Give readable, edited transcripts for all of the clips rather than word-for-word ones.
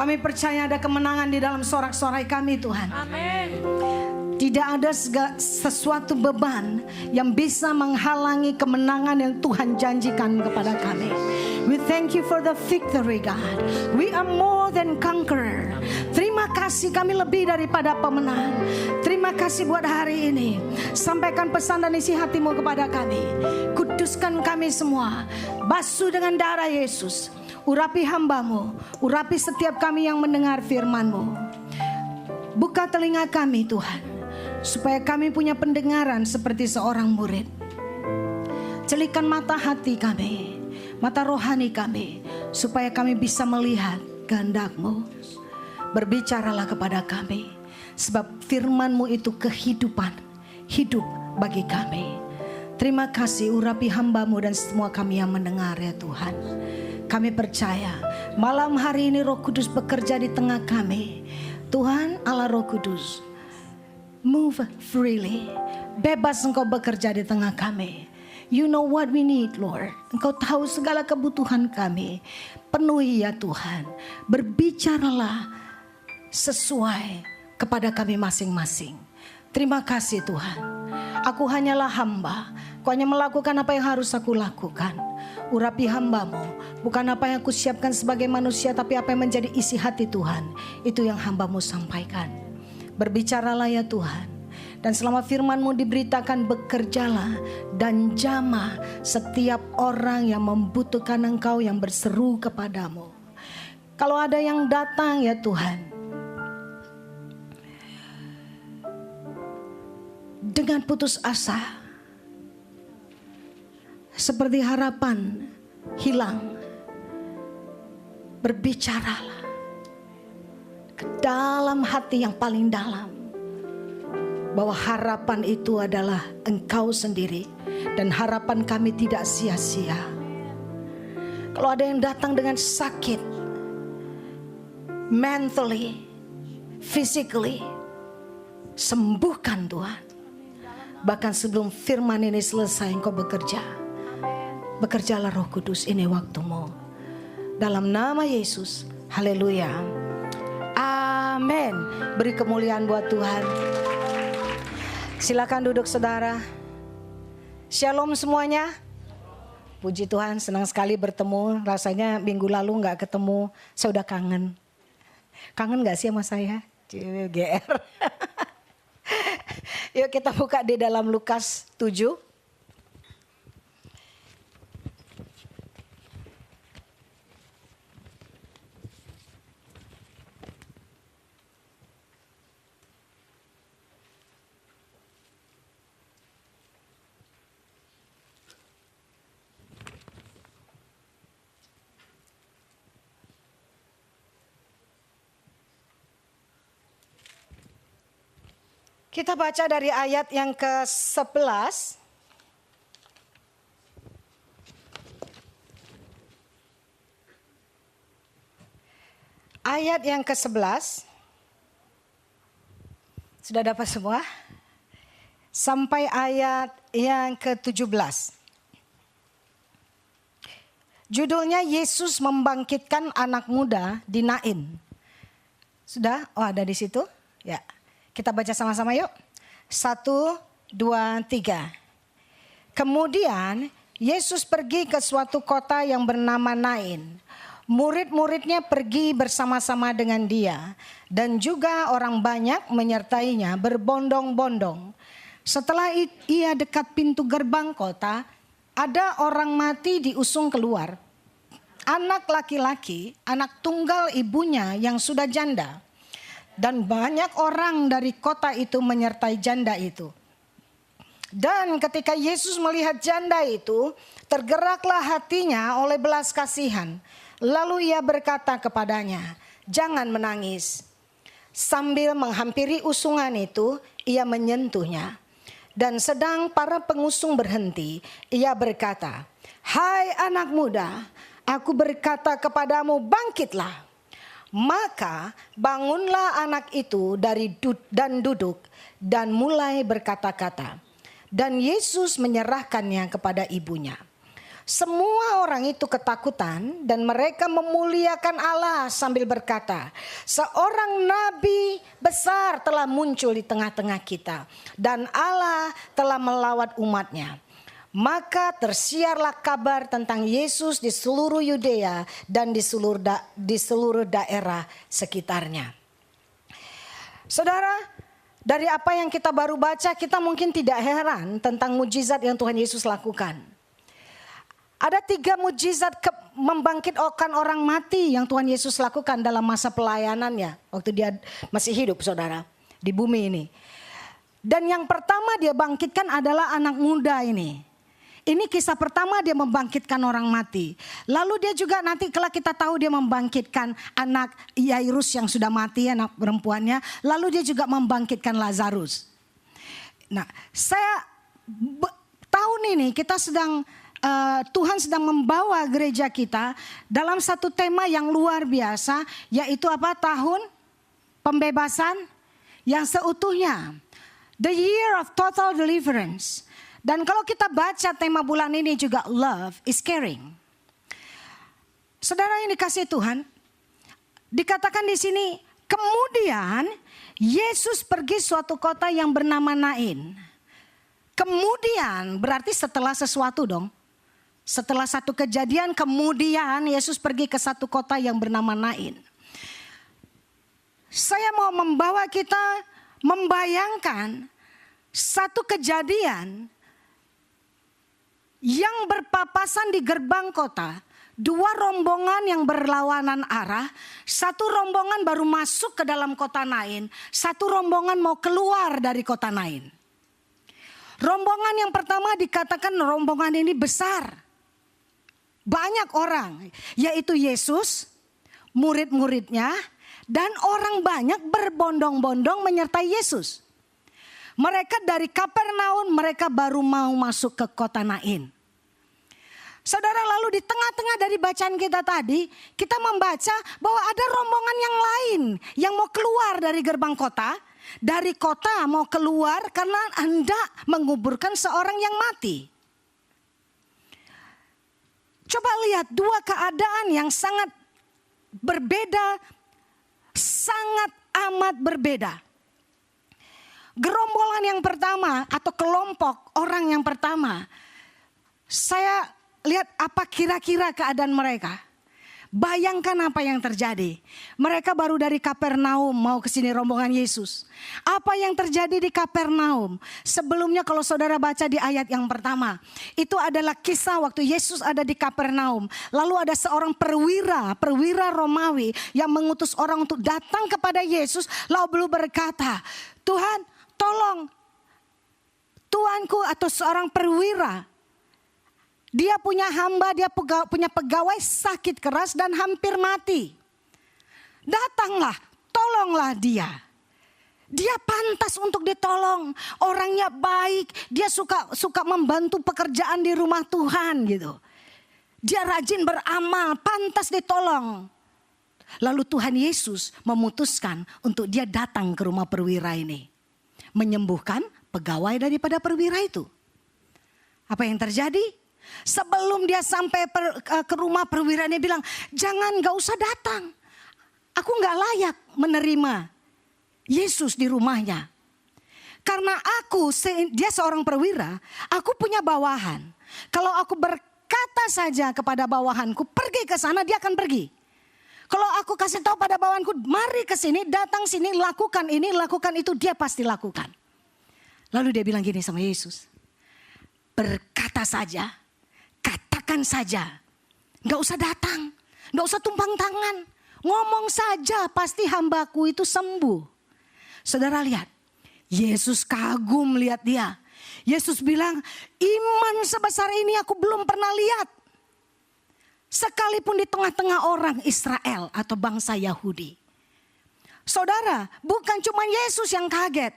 Kami percaya ada kemenangan di dalam sorak-sorai kami Tuhan. Amin. Tidak ada sesuatu beban yang bisa menghalangi kemenangan yang Tuhan janjikan kepada kami. We thank you for the victory, God. We are more than conqueror. Terima kasih, kami lebih daripada pemenang. Terima kasih buat hari ini. Sampaikan pesan dan isi hatimu kepada kami. Kuduskan kami semua. Basuh dengan darah Yesus. Urapi hambamu. Urapi setiap kami yang mendengar firman-Mu. Buka telinga kami Tuhan, supaya kami punya pendengaran seperti seorang murid. Celikan mata hati kami, mata rohani kami, supaya kami bisa melihat kehendak-Mu. Berbicaralah kepada kami, sebab firman-Mu itu kehidupan, hidup bagi kami. Terima kasih, urapi hamba-Mu dan semua kami yang mendengar ya Tuhan. Kami percaya malam hari ini Roh Kudus bekerja di tengah kami. Tuhan Allah Roh Kudus, move freely. Bebas Engkau bekerja di tengah kami. You know what we need, Lord. Engkau tahu segala kebutuhan kami. Penuhi ya Tuhan. Berbicaralah sesuai kepada kami masing-masing. Terima kasih Tuhan. Aku hanyalah hamba. Aku hanya melakukan apa yang harus aku lakukan. Urapi hamba-Mu. Bukan apa yang aku siapkan sebagai manusia, tapi apa yang menjadi isi hati Tuhan. Itu yang hamba-Mu sampaikan. Berbicaralah ya Tuhan. Dan selama firman-Mu diberitakan, bekerjalah dan jamah setiap orang yang membutuhkan Engkau, yang berseru kepadamu. Kalau ada yang datang ya Tuhan, dengan putus asa, seperti harapan hilang, berbicaralah ke dalam hati yang paling dalam, bahwa harapan itu adalah Engkau sendiri, dan harapan kami tidak sia-sia. Kalau ada yang datang dengan sakit, mentally, physically, sembuhkan Tuhan. Bahkan sebelum firman ini selesai, Engkau bekerja. Bekerjalah Roh Kudus, ini waktu-Mu. Dalam nama Yesus, haleluya. Amin. Beri kemuliaan buat Tuhan. Silakan duduk saudara. Shalom semuanya. Puji Tuhan, senang sekali bertemu. Rasanya minggu lalu gak ketemu, saya udah kangen. Kangen gak sih sama saya? GR. Yuk kita buka di dalam Lukas 7. Kita baca dari ayat yang ke-11. Ayat yang ke-11. Sudah dapat semua? Sampai ayat yang ke-17. Judulnya Yesus membangkitkan anak muda di Nain. Sudah? Oh, ada di situ? Ya. Kita baca sama-sama yuk. 1, 2, 3. Kemudian Yesus pergi ke suatu kota yang bernama Nain. Murid-muridnya pergi bersama-sama dengan dia. Dan juga orang banyak menyertainya berbondong-bondong. Setelah ia dekat pintu gerbang kota, ada orang mati diusung keluar. Anak laki-laki, anak tunggal ibunya yang sudah janda. Dan banyak orang dari kota itu menyertai janda itu. Dan ketika Yesus melihat janda itu, tergeraklah hatinya oleh belas kasihan. Lalu ia berkata kepadanya, "Jangan menangis." Sambil menghampiri usungan itu, ia menyentuhnya. Dan sedang para pengusung berhenti, ia berkata, "Hai anak muda, aku berkata kepadamu, bangkitlah." Maka bangunlah anak itu dan duduk dan mulai berkata-kata. Dan Yesus menyerahkannya kepada ibunya. Semua orang itu ketakutan dan mereka memuliakan Allah sambil berkata, seorang nabi besar telah muncul di tengah-tengah kita dan Allah telah melawat umatnya. Maka tersiarlah kabar tentang Yesus di seluruh Yudea dan di seluruh daerah sekitarnya. Saudara, dari apa yang kita baru baca, kita mungkin tidak heran tentang mujizat yang Tuhan Yesus lakukan. Ada 3 mujizat membangkitkan orang mati yang Tuhan Yesus lakukan dalam masa pelayanannya. Waktu dia masih hidup, saudara, di bumi ini. Dan yang pertama dia bangkitkan adalah anak muda ini. Ini kisah pertama dia membangkitkan orang mati. Lalu dia juga nanti kalau kita tahu dia membangkitkan anak Yairus yang sudah mati, anak perempuannya. Lalu dia juga membangkitkan Lazarus. Nah, tahun ini kita Tuhan sedang membawa gereja kita dalam satu tema yang luar biasa, yaitu apa? Tahun pembebasan yang seutuhnya. The year of total deliverance. Dan kalau kita baca tema bulan ini juga, love is caring. Saudara yang dikasihi Tuhan, dikatakan di sini, kemudian Yesus pergi suatu kota yang bernama Nain. Kemudian berarti setelah sesuatu dong. Setelah satu kejadian, kemudian Yesus pergi ke satu kota yang bernama Nain. Saya mau membawa kita membayangkan satu kejadian yang berpapasan di gerbang kota. 2 rombongan yang berlawanan arah. Satu rombongan baru masuk ke dalam kota Nain. Satu rombongan mau keluar dari kota Nain. Rombongan yang pertama dikatakan rombongan ini besar. Banyak orang, yaitu Yesus, murid-muridnya, dan orang banyak berbondong-bondong menyertai Yesus. Mereka dari Kapernaum, mereka baru mau masuk ke kota Nain. Saudara, lalu di tengah-tengah dari bacaan kita tadi, kita membaca bahwa ada rombongan yang lain yang mau keluar dari gerbang kota. Dari kota mau keluar karena hendak menguburkan seorang yang mati. Coba lihat 2 keadaan yang sangat berbeda, sangat amat berbeda. Gerombolan yang pertama atau kelompok orang yang pertama, saya lihat apa kira-kira keadaan mereka. Bayangkan apa yang terjadi. Mereka baru dari Kapernaum mau ke sini rombongan Yesus. Apa yang terjadi di Kapernaum? Sebelumnya kalau saudara baca di ayat yang pertama, itu adalah kisah waktu Yesus ada di Kapernaum. Lalu ada seorang perwira Romawi yang mengutus orang untuk datang kepada Yesus. Lalu berkata, Tuhan, tolong tuanku atau seorang perwira. Dia punya hamba, dia punya pegawai sakit keras dan hampir mati. Datanglah, tolonglah dia. Dia pantas untuk ditolong. Orangnya baik, dia suka membantu pekerjaan di rumah Tuhan gitu. Dia rajin beramal, pantas ditolong. Lalu Tuhan Yesus memutuskan untuk dia datang ke rumah perwira ini. Menyembuhkan pegawai daripada perwira itu. Apa yang terjadi? Sebelum dia sampai ke rumah perwira ini bilang, gak usah datang. Aku gak layak menerima Yesus di rumahnya. Karena dia seorang perwira, aku punya bawahan. Kalau aku berkata saja kepada bawahanku, pergi ke sana, dia akan pergi. Kalau aku kasih tahu pada bawahanku, mari ke sini, datang sini, lakukan ini, lakukan itu, dia pasti lakukan. Lalu dia bilang gini sama Yesus, berkata saja, katakan saja, gak usah datang, gak usah tumpang tangan, ngomong saja pasti hambaku itu sembuh. Saudara lihat, Yesus kagum lihat dia. Yesus bilang, iman sebesar ini aku belum pernah lihat. Sekalipun di tengah-tengah orang Israel atau bangsa Yahudi. Saudara, bukan cuma Yesus yang kaget.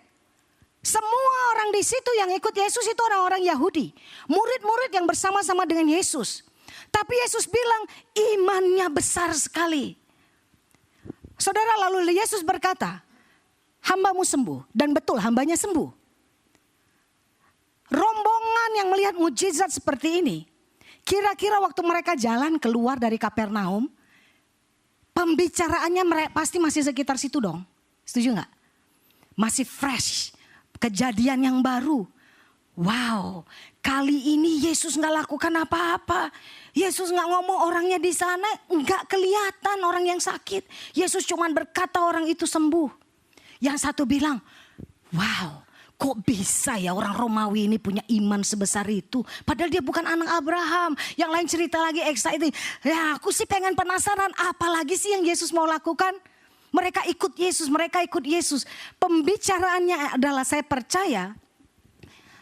Semua orang di situ yang ikut Yesus itu orang-orang Yahudi. Murid-murid yang bersama-sama dengan Yesus. Tapi Yesus bilang imannya besar sekali. Saudara, lalu Yesus berkata, hambamu sembuh. Dan betul hambanya sembuh. Rombongan yang melihat mujizat seperti ini, Kira-kira waktu mereka jalan keluar dari Kapernaum, pembicaraannya pasti masih sekitar situ dong. Setuju gak? Masih fresh, kejadian yang baru. Wow, kali ini Yesus gak lakukan apa-apa. Yesus gak ngomong orangnya di sana, gak kelihatan orang yang sakit. Yesus cuma berkata orang itu sembuh. Yang satu bilang, wow, kok bisa ya orang Romawi ini punya iman sebesar itu. Padahal dia bukan anak Abraham. Yang lain cerita lagi excited. Ya aku sih pengen penasaran, apalagi sih yang Yesus mau lakukan. Mereka ikut Yesus, mereka ikut Yesus. Pembicaraannya adalah saya percaya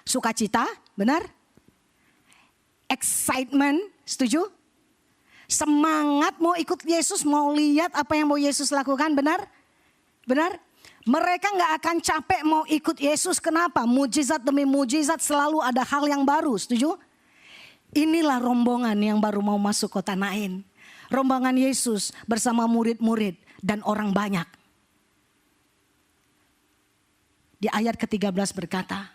sukacita, benar? Excitement, setuju? Semangat mau ikut Yesus, mau lihat apa yang mau Yesus lakukan, benar? Benar? Mereka gak akan capek mau ikut Yesus, kenapa? Mujizat demi mujizat selalu ada hal yang baru, setuju? Inilah rombongan yang baru mau masuk kota Nain. Rombongan Yesus bersama murid-murid dan orang banyak. Di ayat ke-13 berkata,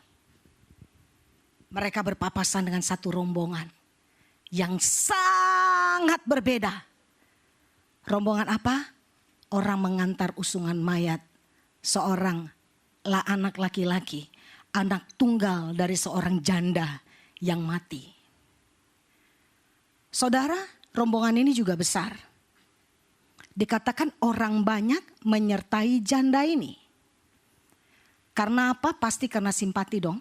mereka berpapasan dengan satu rombongan yang sangat berbeda. Rombongan apa? Orang mengantar usungan mayat seorang anak laki-laki, anak tunggal dari seorang janda yang mati. Saudara, rombongan ini juga besar. Dikatakan orang banyak menyertai janda ini. Karena apa? Pasti karena simpati dong.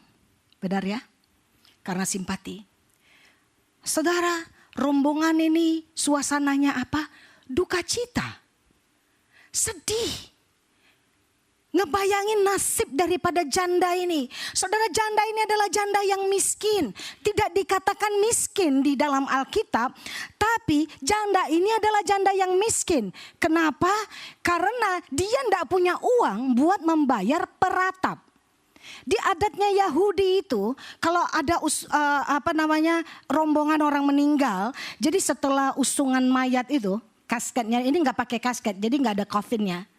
Benar ya? Karena simpati. Saudara, rombongan ini suasananya apa? Duka cita. Sedih. Ngebayangin nasib daripada janda ini. Saudara, janda ini adalah janda yang miskin. Tidak dikatakan miskin di dalam Alkitab. Tapi janda ini adalah janda yang miskin. Kenapa? Karena dia tidak punya uang buat membayar peratap. Di adatnya Yahudi itu kalau ada rombongan orang meninggal. Jadi setelah usungan mayat itu, kasketnya ini nggak pakai kasket. Jadi nggak ada koffinnya.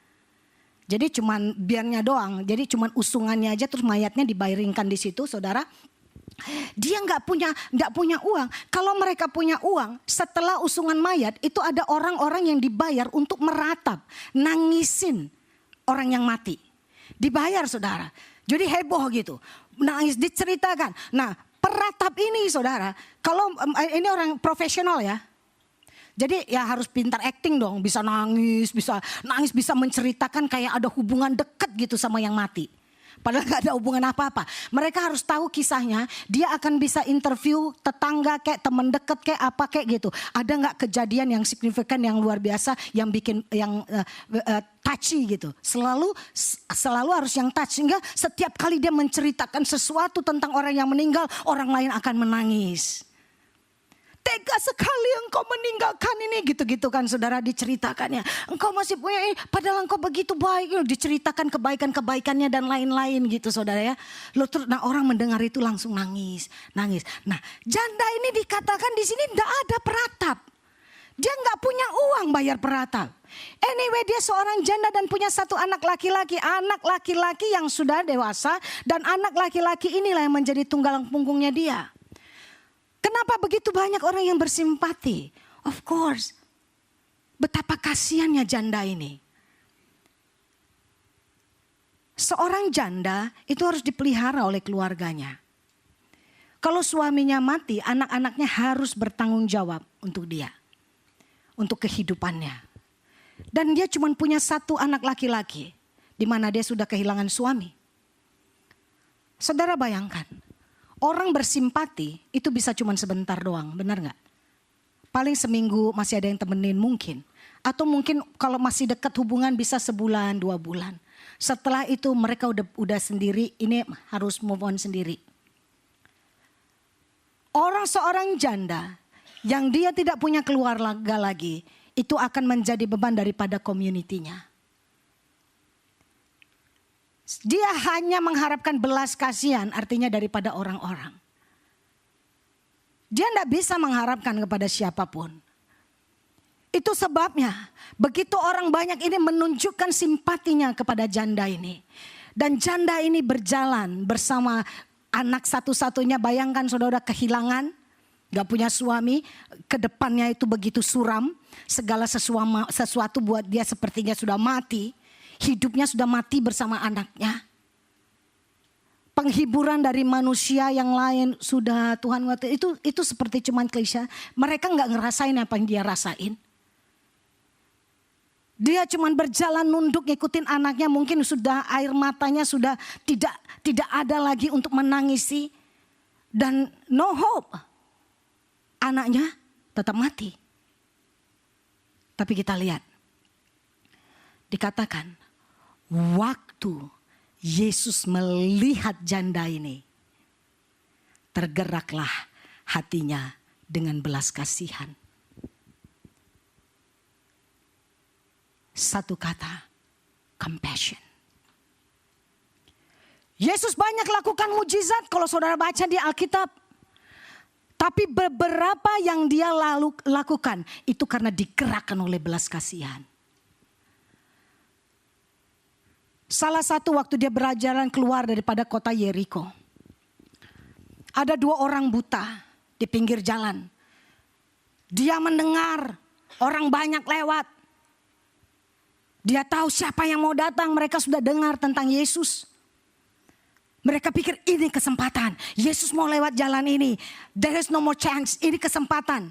Jadi cuman biarnya doang, jadi cuman usungannya aja terus mayatnya dibaringkan di situ, saudara. Dia nggak punya uang. Kalau mereka punya uang, setelah usungan mayat itu ada orang-orang yang dibayar untuk meratap, nangisin orang yang mati. Dibayar, saudara. Jadi heboh gitu, nangis diceritakan. Nah, peratap ini, saudara, kalau ini orang profesional ya. Jadi ya harus pintar acting dong, bisa nangis, bisa menceritakan kayak ada hubungan dekat gitu sama yang mati. Padahal gak ada hubungan apa-apa. Mereka harus tahu kisahnya, dia akan bisa interview tetangga kayak teman dekat kayak apa kayak gitu. Ada gak kejadian yang signifikan yang luar biasa yang bikin touchy gitu. Selalu harus yang touch. Sehingga setiap kali dia menceritakan sesuatu tentang orang yang meninggal, orang lain akan menangis. Tega sekali engkau meninggalkan ini, gitu-gitu kan saudara diceritakannya. Engkau masih punya ini, padahal engkau begitu baik. Diceritakan kebaikan-kebaikannya dan lain-lain gitu saudara ya. Nah orang mendengar itu langsung nangis. Nah janda ini dikatakan di sini tidak ada peratap. Dia nggak punya uang bayar peratap. Anyway dia seorang janda dan punya satu anak laki-laki. Anak laki-laki yang sudah dewasa dan anak laki-laki inilah yang menjadi tunggal punggungnya dia. Kenapa begitu banyak orang yang bersimpati? Of course, betapa kasihannya janda ini. Seorang janda itu harus dipelihara oleh keluarganya. Kalau suaminya mati, anak-anaknya harus bertanggung jawab untuk dia. Untuk kehidupannya. Dan dia cuma punya satu anak laki-laki. Di mana dia sudah kehilangan suami. Saudara bayangkan. Orang bersimpati itu bisa cuma sebentar doang, benar gak? Paling seminggu masih ada yang temenin mungkin. Atau mungkin kalau masih dekat hubungan bisa sebulan, 2 bulan. Setelah itu mereka udah sendiri, ini harus move on sendiri. Seorang janda yang dia tidak punya keluarga lagi, itu akan menjadi beban daripada community-nya. Dia hanya mengharapkan belas kasihan artinya daripada orang-orang. Dia tidak bisa mengharapkan kepada siapapun. Itu sebabnya begitu orang banyak ini menunjukkan simpatinya kepada janda ini. Dan janda ini berjalan bersama anak satu-satunya, bayangkan saudara kehilangan gak punya suami, ke depannya itu begitu suram, segala sesuatu buat dia sepertinya sudah mati, hidupnya sudah mati bersama anaknya. Penghiburan dari manusia yang lain sudah Tuhan, itu seperti cuman klise. Mereka gak ngerasain apa yang dia rasain. Dia cuman berjalan nunduk ngikutin anaknya, mungkin sudah air matanya sudah tidak ada lagi untuk menangisi. Dan no hope. Anaknya tetap mati. Tapi kita lihat. Dikatakan waktu Yesus melihat janda ini, tergeraklah hatinya dengan belas kasihan. Satu kata, compassion. Yesus banyak lakukan mujizat kalau saudara baca di Alkitab. Tapi beberapa yang dia lakukan itu karena digerakkan oleh belas kasihan. Salah satu waktu dia berjalan keluar daripada kota Yeriko. Ada 2 orang buta di pinggir jalan. Dia mendengar orang banyak lewat. Dia tahu siapa yang mau datang, mereka sudah dengar tentang Yesus. Mereka pikir ini kesempatan, Yesus mau lewat jalan ini. There is no more chance, ini kesempatan.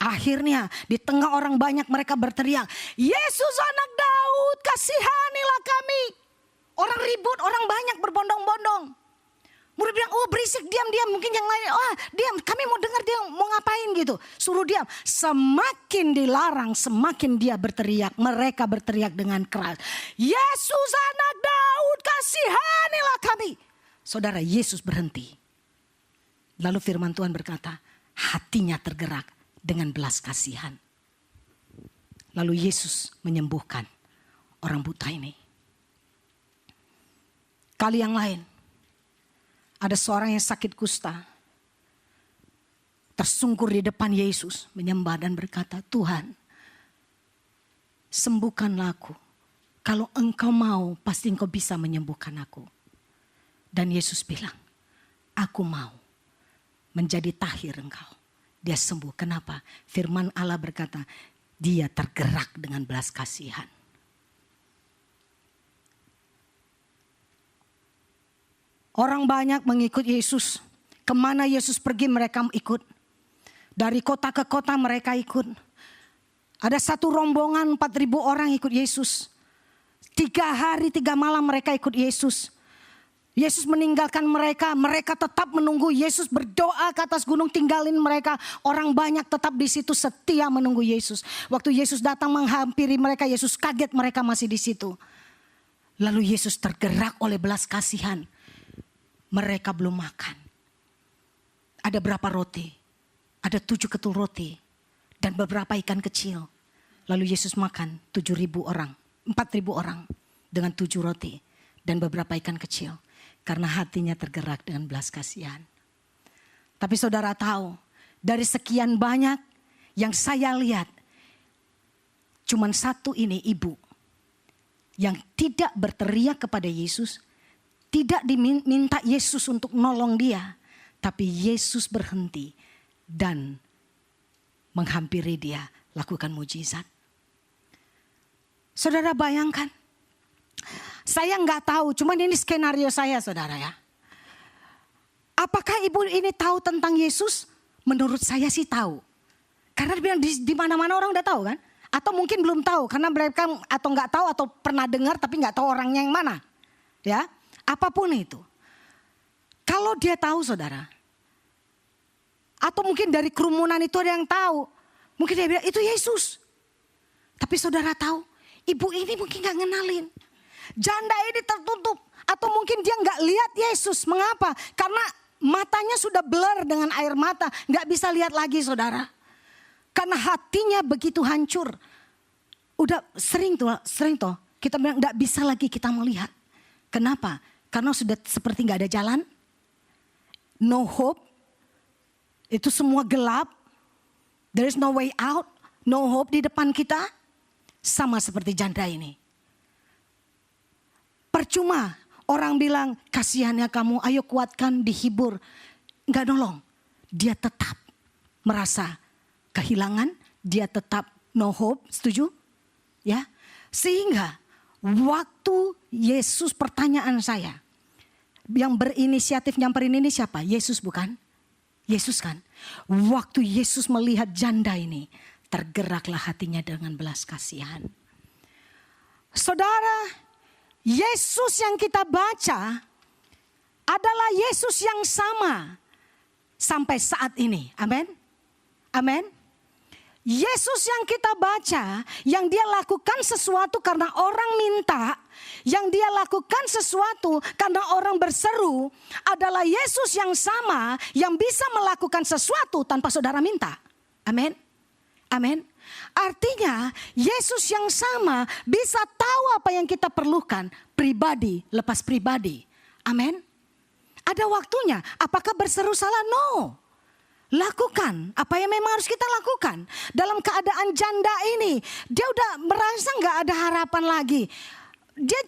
Akhirnya di tengah orang banyak mereka berteriak, Yesus anak Daud, kasihanilah kami. Orang ribut, orang banyak berbondong-bondong. Murid bilang, oh berisik, diam-diam. Mungkin yang lain, oh diam, kami mau dengar dia mau ngapain gitu. Suruh diam. Semakin dilarang, semakin dia berteriak. Mereka berteriak dengan keras. Yesus anak Daud, kasihanilah kami. Saudara, Yesus berhenti. Lalu firman Tuhan berkata, hatinya tergerak dengan belas kasihan. Lalu Yesus menyembuhkan orang buta ini. Kali yang lain, ada seorang yang sakit kusta, tersungkur di depan Yesus, menyembah dan berkata, Tuhan, sembuhkanlah aku. Kalau engkau mau, pasti engkau bisa menyembuhkan aku. Dan Yesus bilang, aku mau menjadi tahir engkau. Dia sembuh. Kenapa? Firman Allah berkata, dia tergerak dengan belas kasihan. Orang banyak mengikut Yesus. Kemana Yesus pergi mereka ikut. Dari kota ke kota mereka ikut. Ada satu rombongan 4.000 orang ikut Yesus. 3 hari 3 malam mereka ikut Yesus. Yesus meninggalkan mereka. Mereka tetap menunggu. Yesus berdoa ke atas gunung, tinggalin mereka. Orang banyak tetap di situ setia menunggu Yesus. Waktu Yesus datang menghampiri mereka, Yesus kaget mereka masih di situ. Lalu Yesus tergerak oleh belas kasihan. Mereka belum makan. Ada berapa roti? Ada 7 ketul roti. Dan beberapa ikan kecil. Lalu Yesus makan 7.000 orang. 4.000 orang. Dengan 7 roti. Dan beberapa ikan kecil. Karena hatinya tergerak dengan belas kasihan. Tapi saudara tahu. Dari sekian banyak yang saya lihat. Cuman satu ini ibu. Yang tidak berteriak kepada Yesus. Tidak diminta Yesus untuk nolong dia. Tapi Yesus berhenti dan menghampiri dia, lakukan mujizat. Saudara bayangkan. Saya nggak tahu, cuman ini skenario saya saudara ya. Apakah ibu ini tahu tentang Yesus? Menurut saya sih tahu. Karena dia bilang di mana-mana orang udah tahu kan. Atau mungkin belum tahu karena mereka atau nggak tahu atau pernah dengar tapi nggak tahu orangnya yang mana. Ya. Apapun itu. Kalau dia tahu saudara. Atau mungkin dari kerumunan itu ada yang tahu. Mungkin dia bilang itu Yesus. Tapi saudara tahu. Ibu ini mungkin gak ngenalin. Janda ini tertutup. Atau mungkin dia gak lihat Yesus. Mengapa? Karena matanya sudah blur dengan air mata. Gak bisa lihat lagi saudara. Karena hatinya begitu hancur. Udah sering tuh. Kita bilang gak bisa lagi kita melihat. Kenapa? Karena sudah seperti gak ada jalan. No hope. Itu semua gelap. There is no way out. No hope di depan kita. Sama seperti janda ini. Percuma orang bilang kasihannya kamu, ayo kuatkan, dihibur. Gak nolong. Dia tetap merasa kehilangan, dia tetap no hope, setuju? Ya. Sehingga waktu Yesus, pertanyaan saya, yang berinisiatif nyamperin ini siapa? Yesus bukan? Yesus kan? Waktu Yesus melihat janda ini, tergeraklah hatinya dengan belas kasihan. Saudara, Yesus yang kita baca adalah Yesus yang sama sampai saat ini. Amin. Amin. Yesus yang kita baca, yang dia lakukan sesuatu karena orang minta, yang dia lakukan sesuatu karena orang berseru, adalah Yesus yang sama yang bisa melakukan sesuatu tanpa saudara minta. Amin. Amin. Artinya Yesus yang sama bisa tahu apa yang kita perlukan, pribadi lepas pribadi. Amin. Ada waktunya. Apakah berseru salah? No. Lakukan apa yang memang harus kita lakukan. Dalam keadaan janda ini, dia udah merasa gak ada harapan lagi.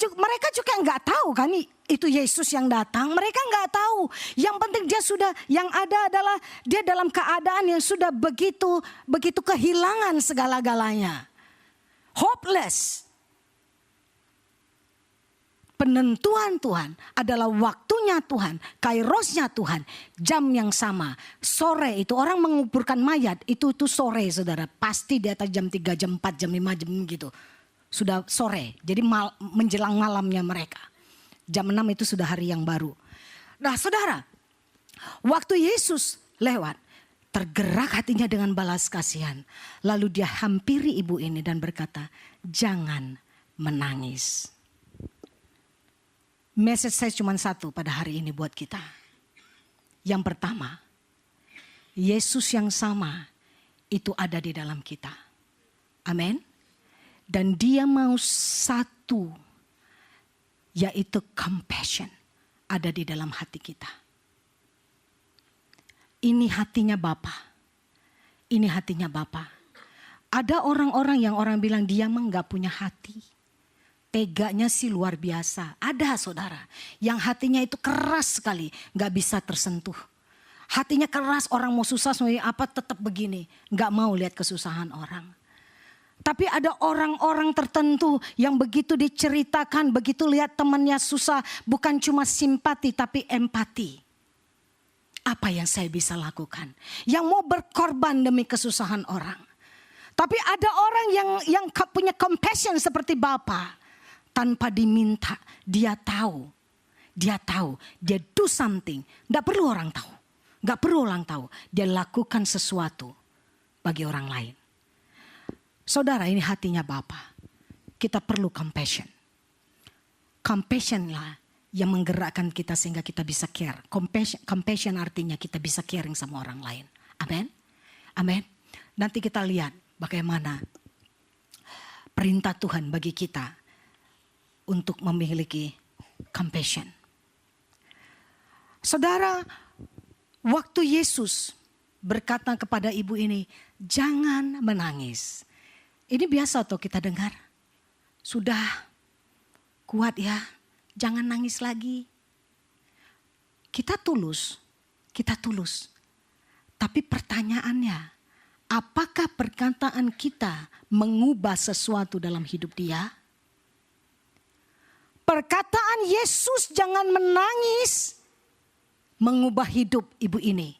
Mereka juga gak tahu kan itu Yesus yang datang. Mereka gak tahu. Yang penting dia sudah, yang ada adalah dia dalam keadaan yang sudah begitu kehilangan segala-galanya. Hopeless. Penentuan Tuhan adalah waktunya Tuhan, kairosnya Tuhan, jam yang sama. Sore itu orang menguburkan mayat, itu sore saudara. Pasti di atas jam 3, jam 4, jam 5, jam gitu. Sudah sore, jadi menjelang malamnya mereka. Jam 6 itu sudah hari yang baru. Nah saudara, waktu Yesus lewat, tergerak hatinya dengan balas kasihan. Lalu dia hampiri ibu ini dan berkata, jangan menangis. Message saya cuma satu pada hari ini buat kita. Yang pertama, Yesus yang sama itu ada di dalam kita. Amin. Dan dia mau satu, yaitu compassion, ada di dalam hati kita. Ini hatinya Bapa. Ini hatinya Bapa. Ada orang-orang yang orang bilang dia mah gak punya hati. Teganya sih luar biasa. Ada saudara yang hatinya itu keras sekali, gak bisa tersentuh. Hatinya keras, orang mau susah apa tetap begini, gak mau lihat kesusahan orang. Tapi ada orang-orang tertentu yang begitu diceritakan, begitu lihat temannya susah, bukan cuma simpati tapi empati. Apa yang saya bisa lakukan? Yang mau berkorban demi kesusahan orang. Tapi ada orang yang punya compassion seperti Bapa. Tanpa diminta, dia tahu, dia do something. Gak perlu orang tahu, dia lakukan sesuatu bagi orang lain. Saudara, ini hatinya Bapa. Kita perlu compassion. Compassion lah yang menggerakkan kita sehingga kita bisa care. Compassion artinya kita bisa caring sama orang lain. Amin. Amin. Nanti kita lihat bagaimana perintah Tuhan bagi kita untuk memiliki compassion. Saudara, waktu Yesus berkata kepada ibu ini, jangan menangis. Ini biasa tuh kita dengar. Sudah kuat ya, jangan nangis lagi. Kita tulus. Tapi pertanyaannya, apakah perkataan kita mengubah sesuatu dalam hidup dia? Perkataan Yesus jangan menangis mengubah hidup ibu ini.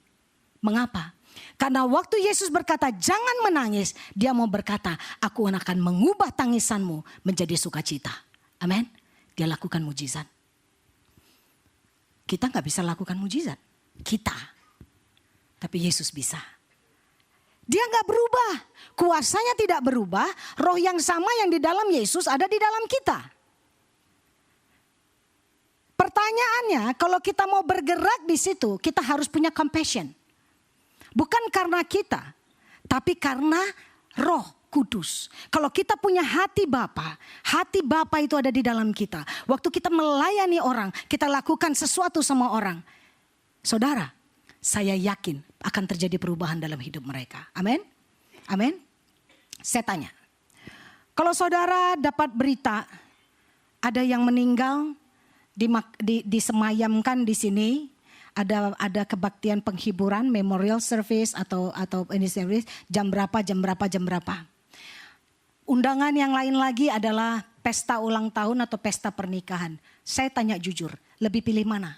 Mengapa? Karena waktu Yesus berkata jangan menangis, dia mau berkata aku akan mengubah tangisanmu menjadi sukacita. Amin. Dia lakukan mujizat. Kita gak bisa lakukan mujizat. Kita. Tapi Yesus bisa. Dia gak berubah. Kuasanya tidak berubah. Roh yang sama yang di dalam Yesus ada di dalam kita. Pertanyaannya, kalau kita mau bergerak di situ, kita harus punya compassion. Bukan karena kita, tapi karena Roh Kudus. Kalau kita punya hati Bapa itu ada di dalam kita. Waktu kita melayani orang, kita lakukan sesuatu sama orang. Saudara, saya yakin akan terjadi perubahan dalam hidup mereka. Amin. Amin. Saya tanya, kalau saudara dapat berita ada yang meninggal, disemayamkan di sini, ada kebaktian penghiburan, memorial service atau ini service jam berapa. Undangan yang lain lagi adalah pesta ulang tahun atau pesta pernikahan. Saya tanya jujur, lebih pilih mana?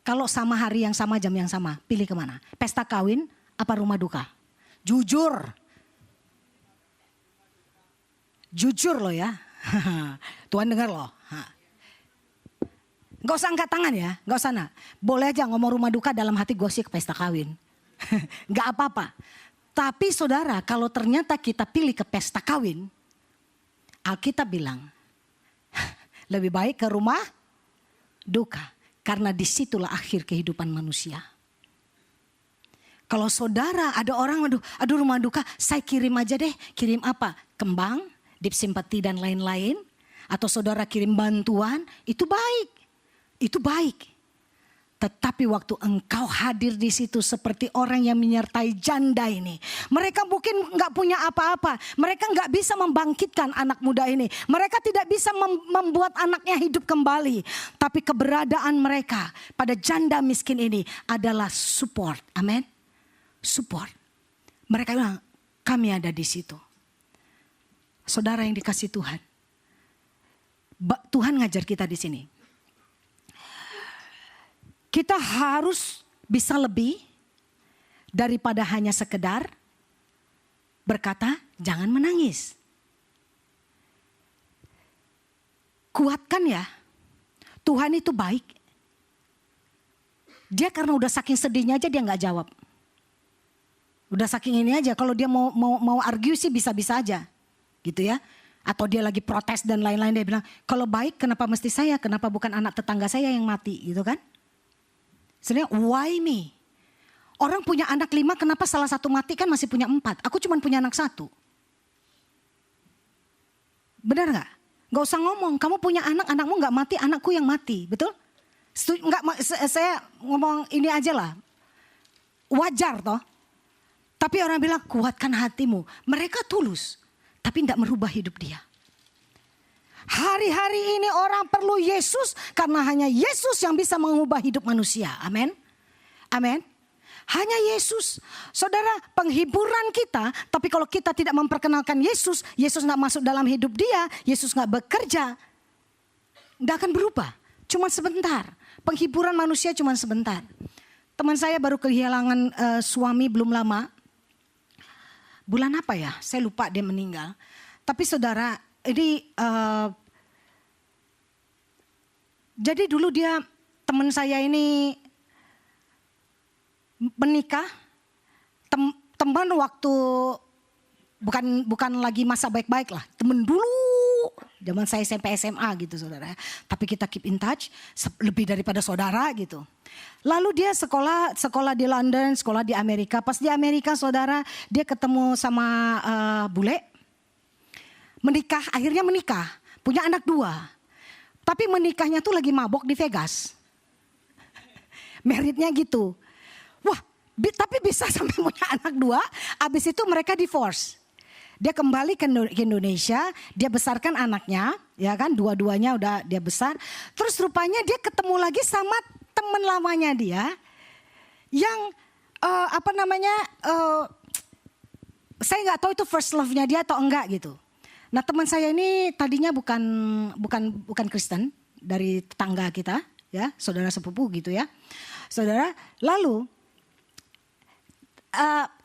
Kalau sama hari yang sama, jam yang sama, pilih kemana? Pesta kawin apa rumah duka? Jujur. Jujur loh ya. Tuhan dengar loh. Gak usah angkat tangan ya, gak usah nak. Boleh aja ngomong rumah duka dalam hati, gue sih ke pesta kawin. Gak apa-apa. Tapi saudara, kalau ternyata kita pilih ke pesta kawin, Alkitab bilang lebih baik ke rumah duka. Karena disitulah akhir kehidupan manusia. Kalau saudara ada orang, aduh rumah duka, saya kirim aja deh. Kirim apa? Kembang, deep sympathy dan lain-lain. Atau saudara kirim bantuan, itu baik. Itu baik. Tetapi waktu engkau hadir di situ seperti orang yang menyertai janda ini. Mereka mungkin gak punya apa-apa. Mereka gak bisa membangkitkan anak muda ini. Mereka tidak bisa membuat anaknya hidup kembali. Tapi keberadaan mereka pada janda miskin ini adalah support. Amin. Support. Mereka bilang, kami ada di situ. Saudara yang dikasih Tuhan. Tuhan ngajar kita di sini. Kita harus bisa lebih daripada hanya sekedar berkata, jangan menangis. Kuatkan ya, Tuhan itu baik. Dia karena udah saking sedihnya aja dia gak jawab. Udah saking ini aja, kalau dia mau argue sih bisa-bisa aja. Gitu ya. Atau dia lagi protes dan lain-lain, dia bilang, kalau baik kenapa mesti saya, kenapa bukan anak tetangga saya yang mati gitu kan. Sebenarnya why me? Orang punya anak 5 kenapa salah satu mati kan masih punya 4. Aku cuma punya anak 1. Benar gak? Gak usah ngomong, kamu punya anak, anakmu gak mati, anakku yang mati. Betul? Saya ngomong ini aja lah. Wajar toh. Tapi orang bilang kuatkan hatimu. Mereka tulus, tapi gak merubah hidup dia. Hari-hari ini orang perlu Yesus karena hanya Yesus yang bisa mengubah hidup manusia. Amin. Amin. Hanya Yesus. Saudara, penghiburan kita, tapi kalau kita tidak memperkenalkan Yesus, Yesus gak masuk dalam hidup dia, Yesus gak bekerja, gak akan berubah. Cuma sebentar. Penghiburan manusia cuma sebentar. Teman saya baru kehilangan suami belum lama. Bulan apa ya? Saya lupa dia meninggal. Tapi saudara, ini jadi dulu dia teman saya ini menikah, teman waktu bukan lagi masa baik-baik lah, teman dulu zaman saya SMP SMA gitu saudara. Tapi kita keep in touch lebih daripada saudara gitu. Lalu dia sekolah di London, sekolah di Amerika. Pas di Amerika saudara, dia ketemu sama bule. Menikah, akhirnya menikah, punya anak 2. Tapi menikahnya tuh lagi mabok di Vegas. Meritnya gitu. Wah, tapi bisa sampai punya anak 2, abis itu mereka divorce. Dia kembali ke Indonesia, dia besarkan anaknya, ya kan, dua-duanya udah dia besar. Terus rupanya dia ketemu lagi sama teman lamanya dia, yang saya nggak tahu itu first love-nya dia atau enggak gitu. Nah teman saya ini tadinya bukan Kristen, dari tetangga kita, ya saudara sepupu gitu ya. Saudara, lalu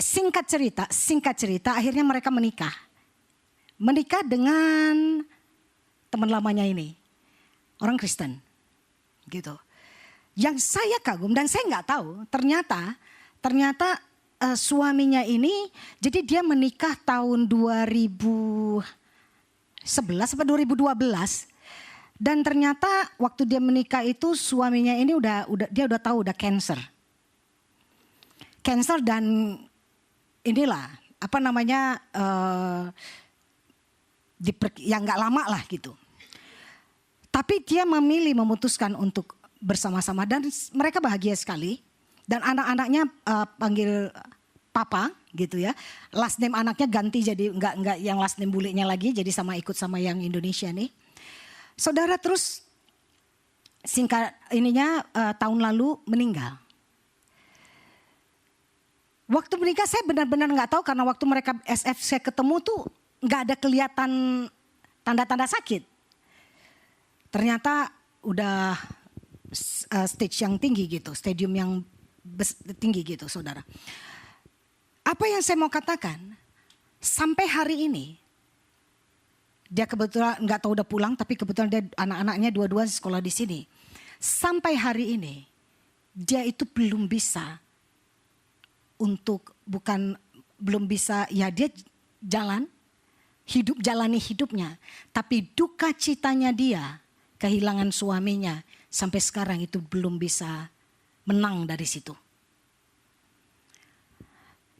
singkat cerita akhirnya mereka menikah. Menikah dengan teman lamanya ini, orang Kristen gitu. Yang saya kagum dan saya nggak tahu, ternyata suaminya ini, jadi dia menikah tahun 2011 atau 2012, dan ternyata waktu dia menikah itu suaminya ini dia udah tahu udah cancer dan inilah yang nggak lama lah gitu. Tapi dia memutuskan untuk bersama-sama dan mereka bahagia sekali. Dan anak-anaknya panggil papa gitu ya. Last name anaknya ganti jadi nggak yang last name bulenya lagi, jadi ikut sama yang Indonesia nih. Saudara, terus singkat tahun lalu meninggal. Waktu menikah saya benar-benar nggak tahu, karena waktu mereka SF saya ketemu tuh nggak ada kelihatan tanda-tanda sakit. Ternyata udah stage yang tinggi gitu, stadium yang tinggi gitu, saudara. Apa yang saya mau katakan, sampai hari ini dia kebetulan nggak tahu udah pulang, tapi kebetulan dia anak-anaknya dua-dua sekolah di sini. Sampai hari ini dia itu belum bisa ya dia jalani hidupnya, tapi duka citanya dia kehilangan suaminya sampai sekarang itu belum bisa menang dari situ.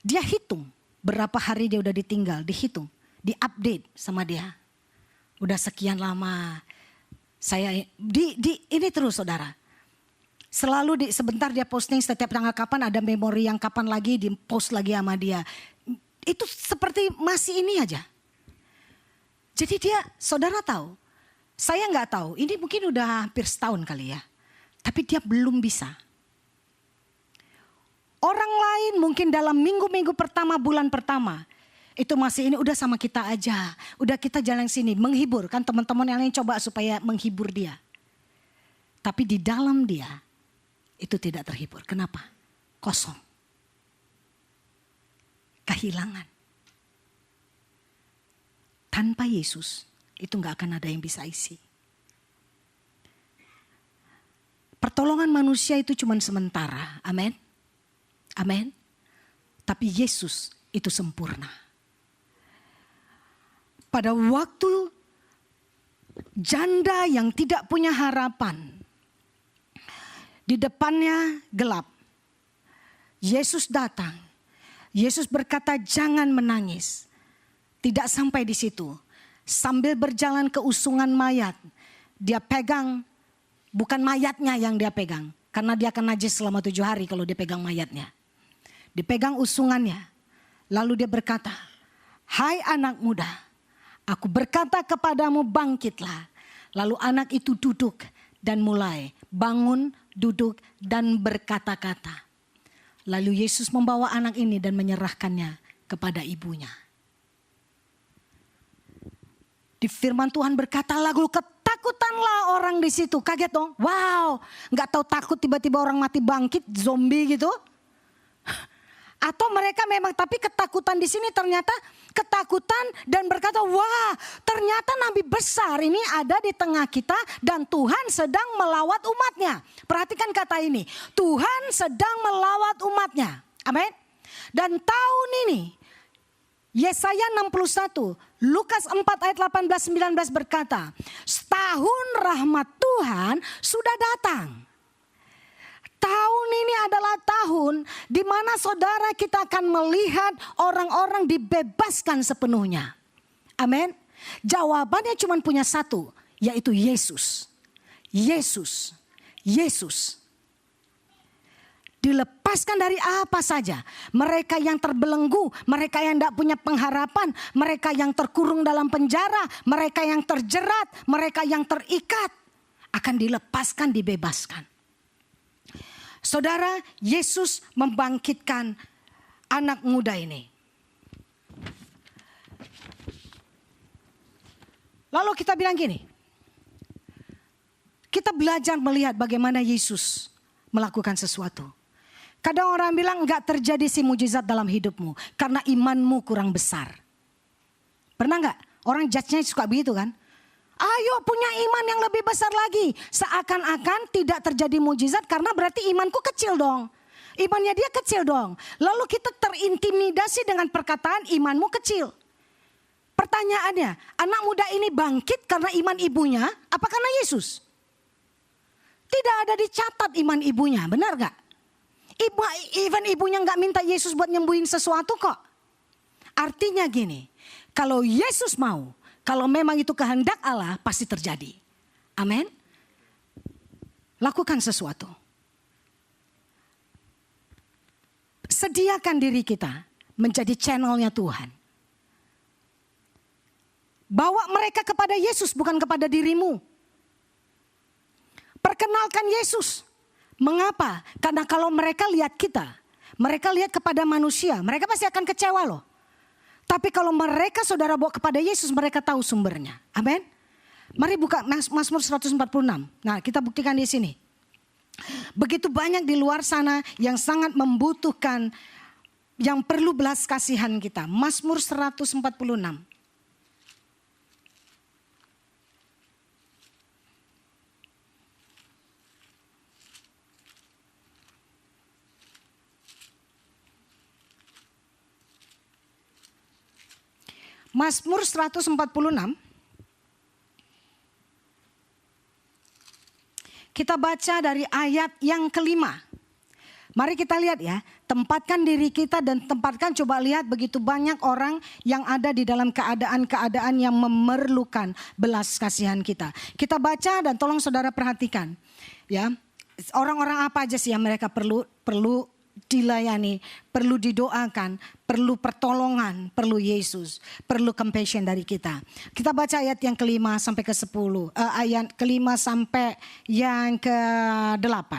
Dia hitung berapa hari dia udah ditinggal, dihitung, diupdate sama dia. Udah sekian lama saya ini terus, saudara. Selalu sebentar dia posting, setiap tanggal kapan ada memori yang kapan lagi di post lagi sama dia. Itu seperti masih ini aja. Jadi dia, saudara tahu, saya nggak tahu, ini mungkin udah hampir setahun kali ya. Tapi dia belum bisa. Orang lain mungkin dalam minggu-minggu pertama, bulan pertama, itu masih ini udah sama kita aja. Udah kita jalan sini, menghibur. Kan teman-teman yang lain coba supaya menghibur dia. Tapi di dalam dia, itu tidak terhibur. Kenapa? Kosong. Kehilangan. Tanpa Yesus, itu gak akan ada yang bisa isi. Pertolongan manusia itu cuma sementara. Amin. Amin. Tapi Yesus itu sempurna. Pada waktu janda yang tidak punya harapan, di depannya gelap, Yesus datang. Yesus berkata, jangan menangis. Tidak sampai di situ. Sambil berjalan ke usungan mayat, dia pegang, bukan mayatnya yang dia pegang. Karena dia akan najis selama 7 hari kalau dia pegang mayatnya. Dipegang usungannya. Lalu dia berkata, hai anak muda, aku berkata kepadamu bangkitlah. Lalu anak itu duduk dan mulai bangun, duduk dan berkata-kata. Lalu Yesus membawa anak ini dan menyerahkannya kepada ibunya. Di firman Tuhan berkata, lalu ketakutanlah orang di situ. Kaget dong. Wow, nggak tahu takut tiba-tiba orang mati bangkit, zombie gitu. Atau mereka memang, tapi ketakutan di sini ternyata ketakutan dan berkata, wah ternyata nabi besar ini ada di tengah kita dan Tuhan sedang melawat umatnya. Perhatikan kata ini, Tuhan sedang melawat umatnya. Amin. Dan tahun ini, Yesaya 61, Lukas 4 ayat 18-19 berkata, setahun rahmat Tuhan sudah datang. Tahun ini adalah tahun di mana saudara kita akan melihat orang-orang dibebaskan sepenuhnya. Amin. Jawabannya cuma punya satu, yaitu Yesus. Yesus. Yesus. Dilepaskan dari apa saja. Mereka yang terbelenggu, mereka yang tidak punya pengharapan, mereka yang terkurung dalam penjara, mereka yang terjerat, mereka yang terikat, akan dilepaskan, dibebaskan. Saudara, Yesus membangkitkan anak muda ini. Lalu kita bilang gini, kita belajar melihat bagaimana Yesus melakukan sesuatu. Kadang orang bilang enggak terjadi si mujizat dalam hidupmu karena imanmu kurang besar. Pernah enggak? Orang judge-nya suka begitu kan? Ayo punya iman yang lebih besar lagi. Seakan-akan tidak terjadi mujizat karena berarti imanku kecil dong. Imannya dia kecil dong. Lalu kita terintimidasi dengan perkataan imanmu kecil. Pertanyaannya, anak muda ini bangkit karena iman ibunya apa karena Yesus? Tidak ada dicatat iman ibunya, benar gak? Even ibunya gak minta Yesus buat nyembuhin sesuatu kok. Artinya gini, kalau Yesus mau, kalau memang itu kehendak Allah, pasti terjadi. Amin. Lakukan sesuatu. Sediakan diri kita menjadi channelnya Tuhan. Bawa mereka kepada Yesus, bukan kepada dirimu. Perkenalkan Yesus. Mengapa? Karena kalau mereka lihat kita, mereka lihat kepada manusia, mereka pasti akan kecewa loh. Tapi kalau mereka saudara bawa kepada Yesus, mereka tahu sumbernya. Amin. Mari buka Mazmur 146. Nah, kita buktikan di sini. Begitu banyak di luar sana yang sangat membutuhkan, yang perlu belas kasihan kita. Mazmur 146. Mazmur 146. Kita baca dari ayat yang kelima. Mari kita lihat ya, tempatkan diri kita dan tempatkan, coba lihat begitu banyak orang yang ada di dalam keadaan-keadaan yang memerlukan belas kasihan kita. Kita baca dan tolong saudara perhatikan ya, orang-orang apa aja sih yang mereka perlu dilayani, perlu didoakan, perlu pertolongan, perlu Yesus, perlu compassion dari kita. Kita baca ayat yang kelima sampai ke 10, ayat kelima sampai yang ke-8.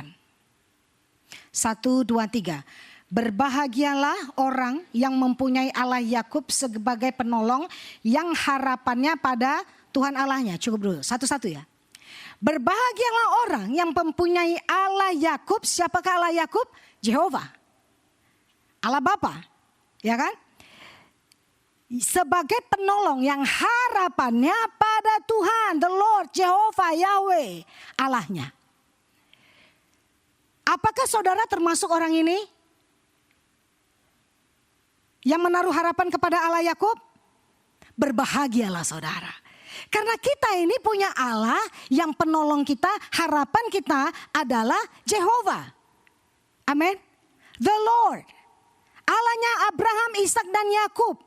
1, 2, 3. Berbahagialah orang yang mempunyai Allah Yakub sebagai penolong, yang harapannya pada Tuhan Allahnya. Cukup dulu, satu-satu ya. Berbahagialah orang yang mempunyai Allah Yakub. Siapakah Allah Yakub? Jehovah, Allah Bapa, ya kan? Sebagai penolong yang harapannya pada Tuhan, the Lord, Jehovah, Yahweh, Allahnya. Apakah saudara termasuk orang ini yang menaruh harapan kepada Allah Yakub? Berbahagialah saudara. Karena kita ini punya Allah yang penolong kita, harapan kita adalah Jehovah. Amin. The Lord. Allahnya Abraham, Ishak dan Yakub.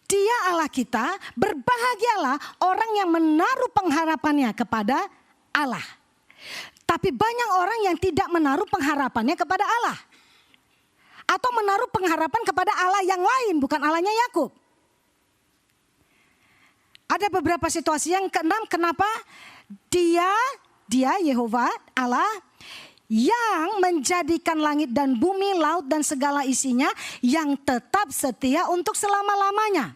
Dia Allah kita. Berbahagialah orang yang menaruh pengharapannya kepada Allah. Tapi banyak orang yang tidak menaruh pengharapannya kepada Allah. Atau menaruh pengharapan kepada Allah yang lain, bukan Allahnya Yakub. Ada beberapa situasi. Yang keenam, kenapa dia Yehova Allah yang menjadikan langit dan bumi, laut dan segala isinya, yang tetap setia untuk selama-lamanya.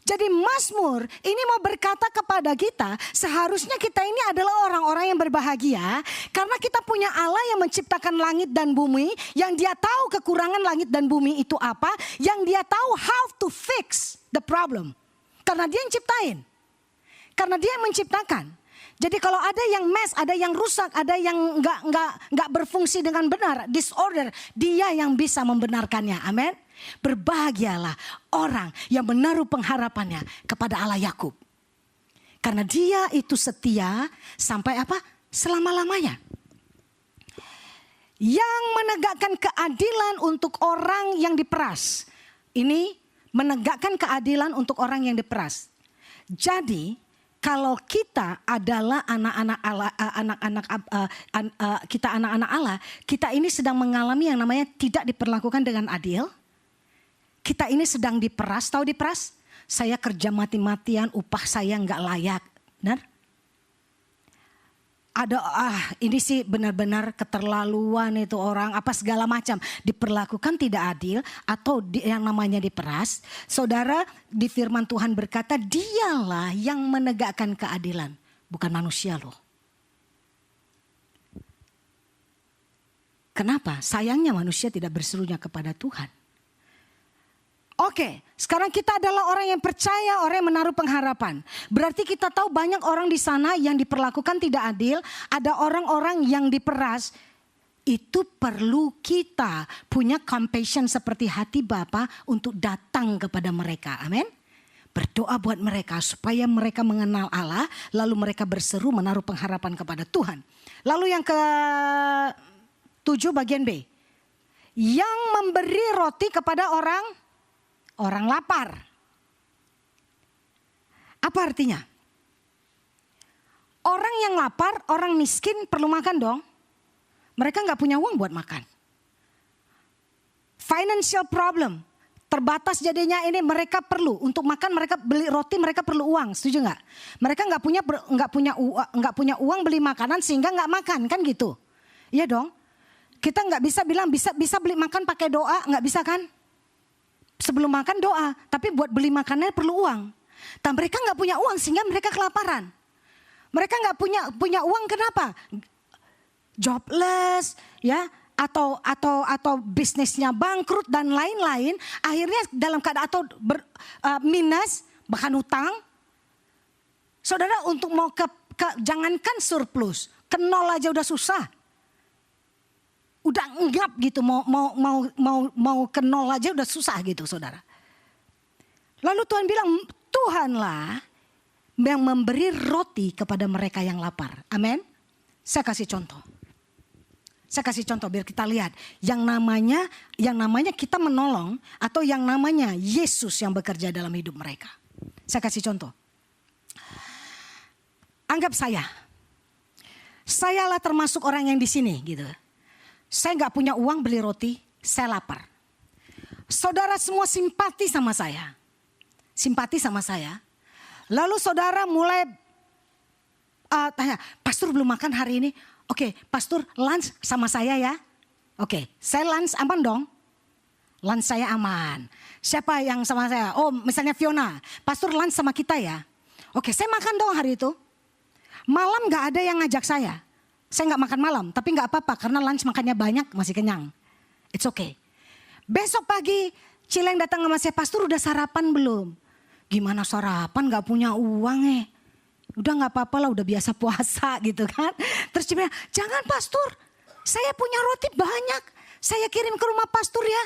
Jadi Mazmur ini mau berkata kepada kita, seharusnya kita ini adalah orang-orang yang berbahagia karena kita punya Allah yang menciptakan langit dan bumi, yang dia tahu kekurangan langit dan bumi itu apa, yang dia tahu how to fix the problem. Karena dia yang ciptain, karena dia yang menciptakan. Jadi kalau ada yang mess, ada yang rusak, ada yang nggak berfungsi dengan benar, disorder, dia yang bisa membenarkannya. Amin. Berbahagialah orang yang menaruh pengharapannya kepada Allah Yakub. Karena dia itu setia sampai apa? Selama-lamanya. Yang menegakkan keadilan untuk orang yang diperas. Ini menegakkan keadilan untuk orang yang diperas. Jadi kalau kita adalah anak-anak Allah, kita anak-anak Allah, kita ini sedang mengalami yang namanya tidak diperlakukan dengan adil. Kita ini sedang diperas, tahu diperas? Saya kerja mati-matian, upah saya nggak layak, benar? Ada ini sih benar-benar keterlaluan itu orang, apa segala macam, diperlakukan tidak adil atau yang namanya diperas. Saudara, di firman Tuhan berkata, dialah yang menegakkan keadilan, bukan manusia loh. Kenapa? Sayangnya manusia tidak berserunya kepada Tuhan. Oke, sekarang kita adalah orang yang percaya, orang yang menaruh pengharapan. Berarti kita tahu banyak orang di sana yang diperlakukan tidak adil. Ada orang-orang yang diperas. Itu perlu kita punya compassion seperti hati Bapa untuk datang kepada mereka. Amin. Berdoa buat mereka supaya mereka mengenal Allah. Lalu mereka berseru menaruh pengharapan kepada Tuhan. Lalu yang ke-7 bagian B. Yang memberi roti kepada orang lapar. Apa artinya? Orang yang lapar, orang miskin perlu makan dong. Mereka nggak punya uang buat makan. Financial problem, terbatas jadinya ini, mereka perlu untuk makan, mereka beli roti, mereka perlu uang, setuju nggak? Mereka nggak punya uang beli makanan sehingga nggak makan, kan gitu? Iya dong. Kita nggak bisa bilang bisa beli makan pakai doa, nggak bisa kan? Sebelum makan doa, tapi buat beli makannya perlu uang. Dan mereka nggak punya uang sehingga mereka kelaparan. Mereka nggak punya uang, kenapa? Jobless, ya, atau bisnisnya bangkrut dan lain-lain. Akhirnya dalam keadaan atau minus, bahkan utang. Saudara, untuk mau jangankan surplus, ke nol aja udah susah. Udah enggap gitu, mau ke nol aja udah susah gitu, saudara. Lalu Tuhan bilang, Tuhanlah yang memberi roti kepada mereka yang lapar. Amin. Saya kasih contoh. Biar kita lihat yang namanya kita menolong atau yang namanya Yesus yang bekerja dalam hidup mereka. Saya kasih contoh. Anggap sayalah termasuk orang yang di sini gitu. Saya nggak punya uang beli roti, saya lapar. Saudara semua simpati sama saya. Lalu saudara mulai tanya, pastor belum makan hari ini? Oke, pastor lunch sama saya ya. Oke, saya lunch aman dong. Lunch saya aman. Siapa yang sama saya? Oh, misalnya Fiona. Pastor lunch sama kita ya. Oke, saya makan dong hari itu. Malam gak ada yang ngajak saya. Saya gak makan malam, tapi gak apa-apa karena lunch makannya banyak, masih kenyang. It's okay. Besok pagi Cileng datang sama saya, pastor udah sarapan belum? Gimana sarapan, gak punya uang Udah gak apa-apa lah, udah biasa puasa gitu kan. Terus dia bilang, jangan pastor, saya punya roti banyak. Saya kirim ke rumah pastor ya.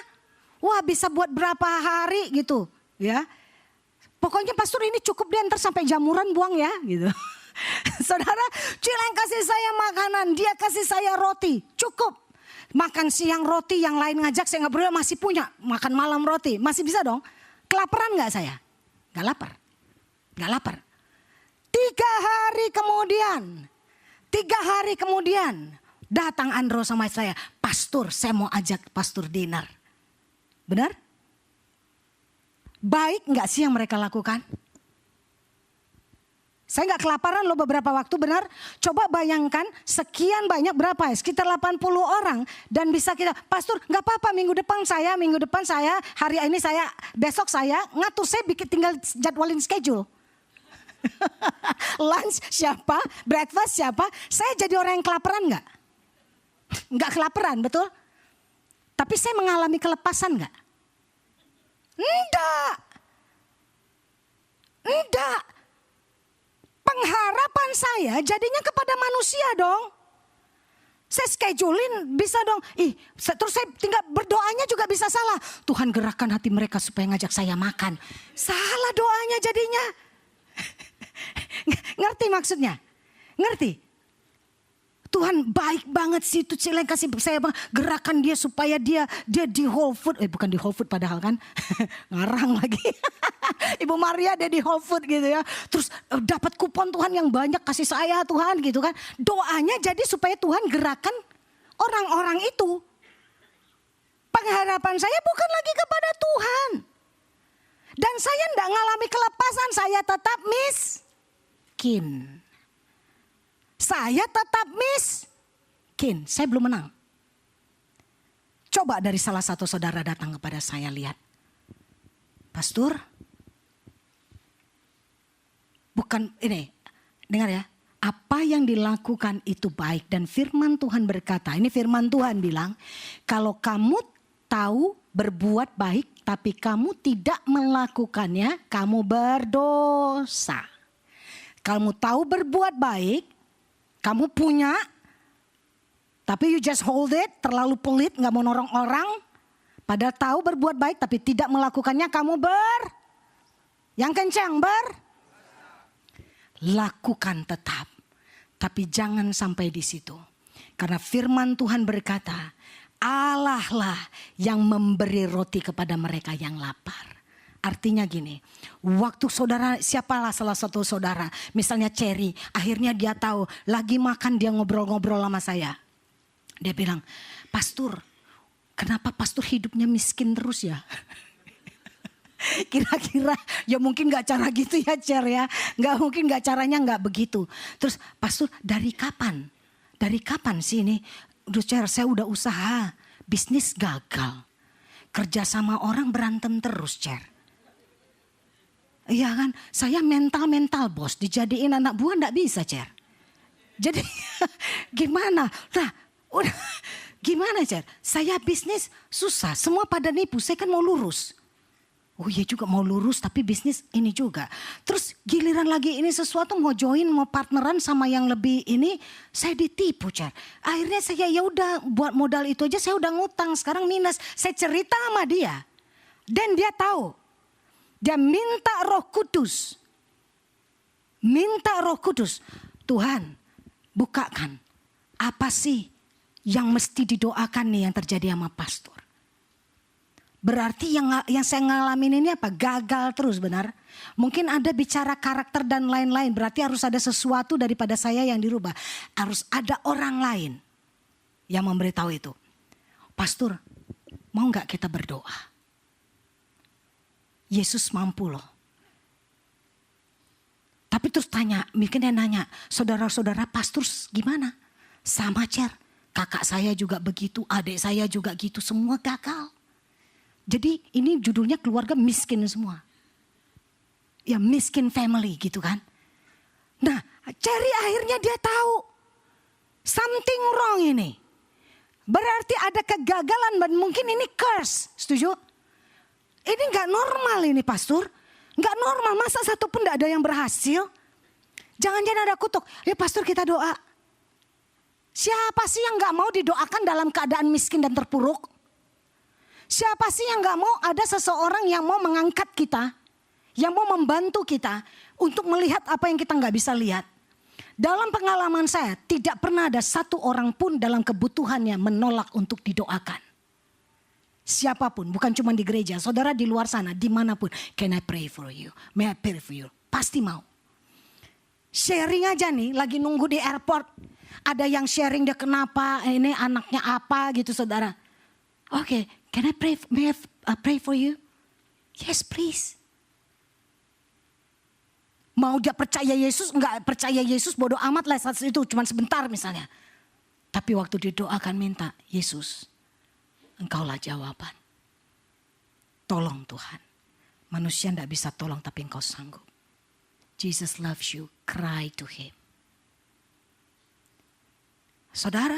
Wah, bisa buat berapa hari gitu ya. Pokoknya pastor ini cukup deh, ntar sampai jamuran buang ya gitu. Saudara, Cileng kasih saya makanan, dia kasih saya roti, cukup. Makan siang roti, yang lain ngajak saya ngobrol masih punya. Makan malam roti, masih bisa dong. Kelaparan gak saya? Gak lapar. 3 hari kemudian datang Andro sama saya. Pastor, saya mau ajak pastor dinner. Benar? Baik gak sih yang mereka lakukan? Saya gak kelaparan loh beberapa waktu, benar? Coba bayangkan sekian banyak berapa ya? Sekitar 80 orang. Dan bisa kita, pastor gak apa-apa minggu depan saya, hari ini saya, besok saya. Ngatur, saya tinggal jadwalin schedule. Lunch siapa, breakfast siapa. Saya jadi orang yang kelaparan gak? Gak kelaparan, betul? Tapi saya mengalami kelepasan gak? Enggak. Pengharapan saya jadinya kepada manusia dong. Saya schedulein bisa dong. Terus saya tinggal berdoanya juga bisa salah. Tuhan gerakkan hati mereka supaya ngajak saya makan. Salah doanya jadinya. Ngerti maksudnya? Ngerti? Tuhan baik banget sih itu Cileng kasih saya gerakan dia supaya dia di Whole Food. Bukan di Whole Food padahal kan. Ngarang lagi. Ibu Maria dia di Whole Food gitu ya. Terus dapat kupon Tuhan yang banyak kasih saya Tuhan gitu kan. Doanya jadi supaya Tuhan gerakan orang-orang itu. Pengharapan saya bukan lagi kepada Tuhan. Dan saya tidak ngalami kelepasan, saya tetap miskin. Saya tetap miskin, saya belum menang. Coba dari salah satu saudara datang kepada saya, lihat. Pastor, bukan ini, dengar ya. Apa yang dilakukan itu baik dan firman Tuhan berkata, ini firman Tuhan bilang, kalau kamu tahu berbuat baik tapi kamu tidak melakukannya, kamu berdosa. Kamu tahu berbuat baik, kamu punya, tapi you just hold it, terlalu pelit, gak mau nolong orang. Padahal tahu berbuat baik tapi tidak melakukannya, kamu yang kencang lakukan tetap. Tapi jangan sampai di situ. Karena firman Tuhan berkata, Allah lah yang memberi roti kepada mereka yang lapar. Artinya gini, waktu saudara, siapalah salah satu saudara, misalnya Cherry, akhirnya dia tahu, lagi makan dia ngobrol-ngobrol sama saya. Dia bilang, pastor, kenapa pastor hidupnya miskin terus ya? Kira-kira ya mungkin gak cara gitu ya Cher ya. Mungkin gak caranya gak begitu. Terus pastor dari kapan? Dari kapan sih ini Udah Cher, saya udah usaha, bisnis gagal. Kerja sama orang berantem terus Cher. Iya kan, saya mental bos, dijadiin anak buah enggak bisa Cher. Jadi gimana? Nah, udah gimana Cher? Saya bisnis susah, semua pada nipu, saya kan mau lurus. Oh iya juga mau lurus tapi bisnis ini juga. Terus giliran lagi ini sesuatu mau join, mau partneran sama yang lebih ini, saya ditipu Cer. Akhirnya saya ya udah buat modal itu aja saya udah ngutang, sekarang minus. Saya cerita sama dia. Dan dia tahu. Dia minta Roh Kudus. Minta Roh Kudus. Tuhan, bukakan. Apa sih yang mesti didoakan nih yang terjadi sama pastor? Berarti yang saya ngalamin ini apa? Gagal terus benar. Mungkin ada bicara karakter dan lain-lain. Berarti harus ada sesuatu daripada saya yang dirubah. Harus ada orang lain yang memberitahu itu. Pastor, mau gak kita berdoa? Yesus mampu loh. Tapi terus mungkin dia nanya, saudara-saudara pastor gimana? Sama Cer, kakak saya juga begitu, adik saya juga gitu, semua gagal. Jadi ini judulnya keluarga miskin semua. Ya miskin family gitu kan. Nah Cherry akhirnya dia tahu. Something wrong ini. Berarti ada kegagalan dan mungkin ini curse. Setuju? Ini gak normal ini pastor. Gak normal, masa satu pun gak ada yang berhasil. Jangan-jangan ada kutuk. Ya pastor kita doa. Siapa sih yang gak mau didoakan dalam keadaan miskin dan terpuruk? Siapa sih yang gak mau ada seseorang yang mau mengangkat kita. Yang mau membantu kita untuk melihat apa yang kita gak bisa lihat. Dalam pengalaman saya tidak pernah ada satu orang pun dalam kebutuhannya menolak untuk didoakan. Siapapun, bukan cuma di gereja. Saudara di luar sana, dimanapun. Can I pray for you? May I pray for you? Pasti mau. Sharing aja nih, lagi nunggu di airport. Ada yang sharing dia kenapa, ini anaknya apa gitu saudara. Oke, can I pray? May I pray for you? Yes, please. Mau dia percaya Yesus, enggak percaya Yesus, bodoh amat lah saat itu, cuma sebentar misalnya. Tapi waktu didoakan minta, Yesus, Engkaulah jawaban. Tolong Tuhan. Manusia enggak bisa tolong tapi Engkau sanggup. Jesus loves you, cry to him. Saudara,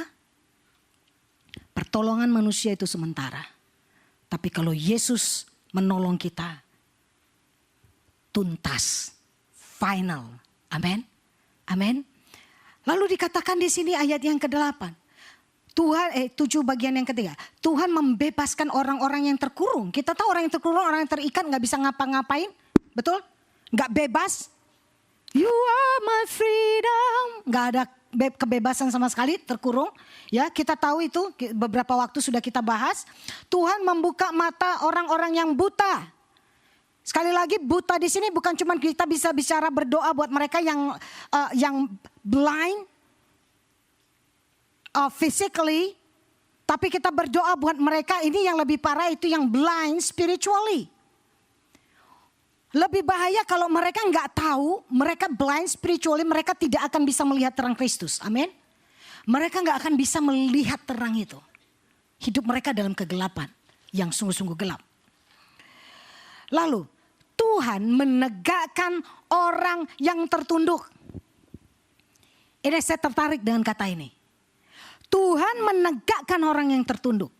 pertolongan manusia itu sementara. Tapi kalau Yesus menolong kita, tuntas, final. Amin. Amin. Lalu dikatakan di sini ayat yang ke-8. Tuhan 7 bagian yang ketiga. Tuhan membebaskan orang-orang yang terkurung. Kita tahu orang yang terkurung, orang yang terikat gak bisa ngapa-ngapain. Betul? Gak bebas. You are my freedom. Gak ada kebebasan sama sekali, terkurung. Ya, kita tahu itu, beberapa waktu sudah kita bahas. Tuhan membuka mata orang-orang yang buta. Sekali lagi buta di sini bukan cuma kita bisa bicara berdoa buat mereka yang blind physically, tapi kita berdoa buat mereka ini yang lebih parah itu yang blind spiritually. Lebih bahaya kalau mereka nggak tahu, mereka blind spiritually, mereka tidak akan bisa melihat terang Kristus. Amin. Mereka nggak akan bisa melihat terang itu. Hidup mereka dalam kegelapan yang sungguh-sungguh gelap. Lalu Tuhan menegakkan orang yang tertunduk. Ini saya tertarik dengan kata ini. Tuhan menegakkan orang yang tertunduk.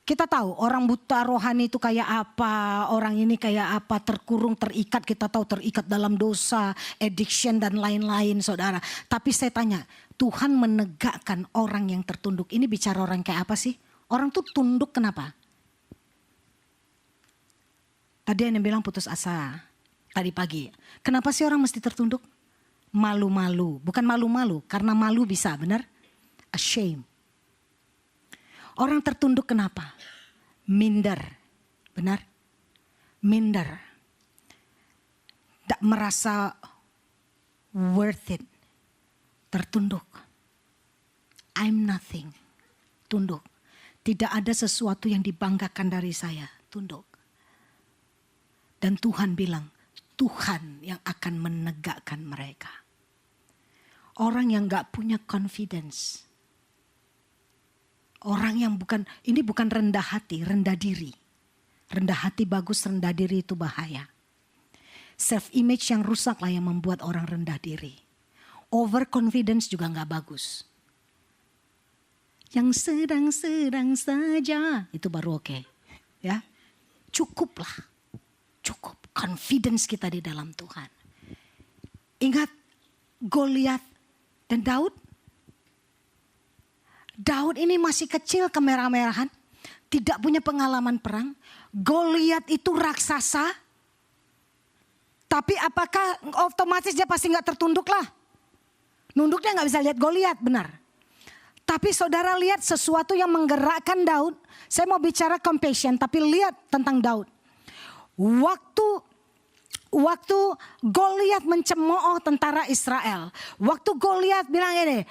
Kita tahu orang buta rohani itu kayak apa, orang ini kayak apa, terkurung, terikat, kita tahu terikat dalam dosa, addiction dan lain-lain saudara. Tapi saya tanya, Tuhan menegakkan orang yang tertunduk. Ini bicara orang kayak apa sih? Orang tuh tunduk kenapa? Tadi yang bilang putus asa, tadi pagi. Kenapa sih orang mesti tertunduk? Malu-malu, bukan malu-malu, karena malu bisa, benar? Ashamed. Orang tertunduk kenapa? Minder. Benar? Minder. Tak merasa worth it. Tertunduk. I'm nothing. Tunduk. Tidak ada sesuatu yang dibanggakan dari saya. Tunduk. Dan Tuhan bilang, Tuhan yang akan menegakkan mereka. Orang yang gak punya confidence. Orang yang ini bukan rendah hati, rendah diri. Rendah hati bagus, rendah diri itu bahaya. Self image yang rusak lah yang membuat orang rendah diri. Overconfidence juga gak bagus. Yang sedang-sedang saja itu baru oke. Ya, cukuplah. Cukup confidence kita di dalam Tuhan. Ingat Goliat dan Daud. Daud ini masih kecil, kemerah-merahan, tidak punya pengalaman perang. Goliat itu raksasa. Tapi apakah otomatis dia pasti gak tertunduk lah? Nunduknya gak bisa lihat Goliat, benar. Tapi saudara lihat sesuatu yang menggerakkan Daud. Saya mau bicara compassion, tapi lihat tentang Daud. Waktu Goliat mencemooh tentara Israel. Waktu Goliat bilang ini,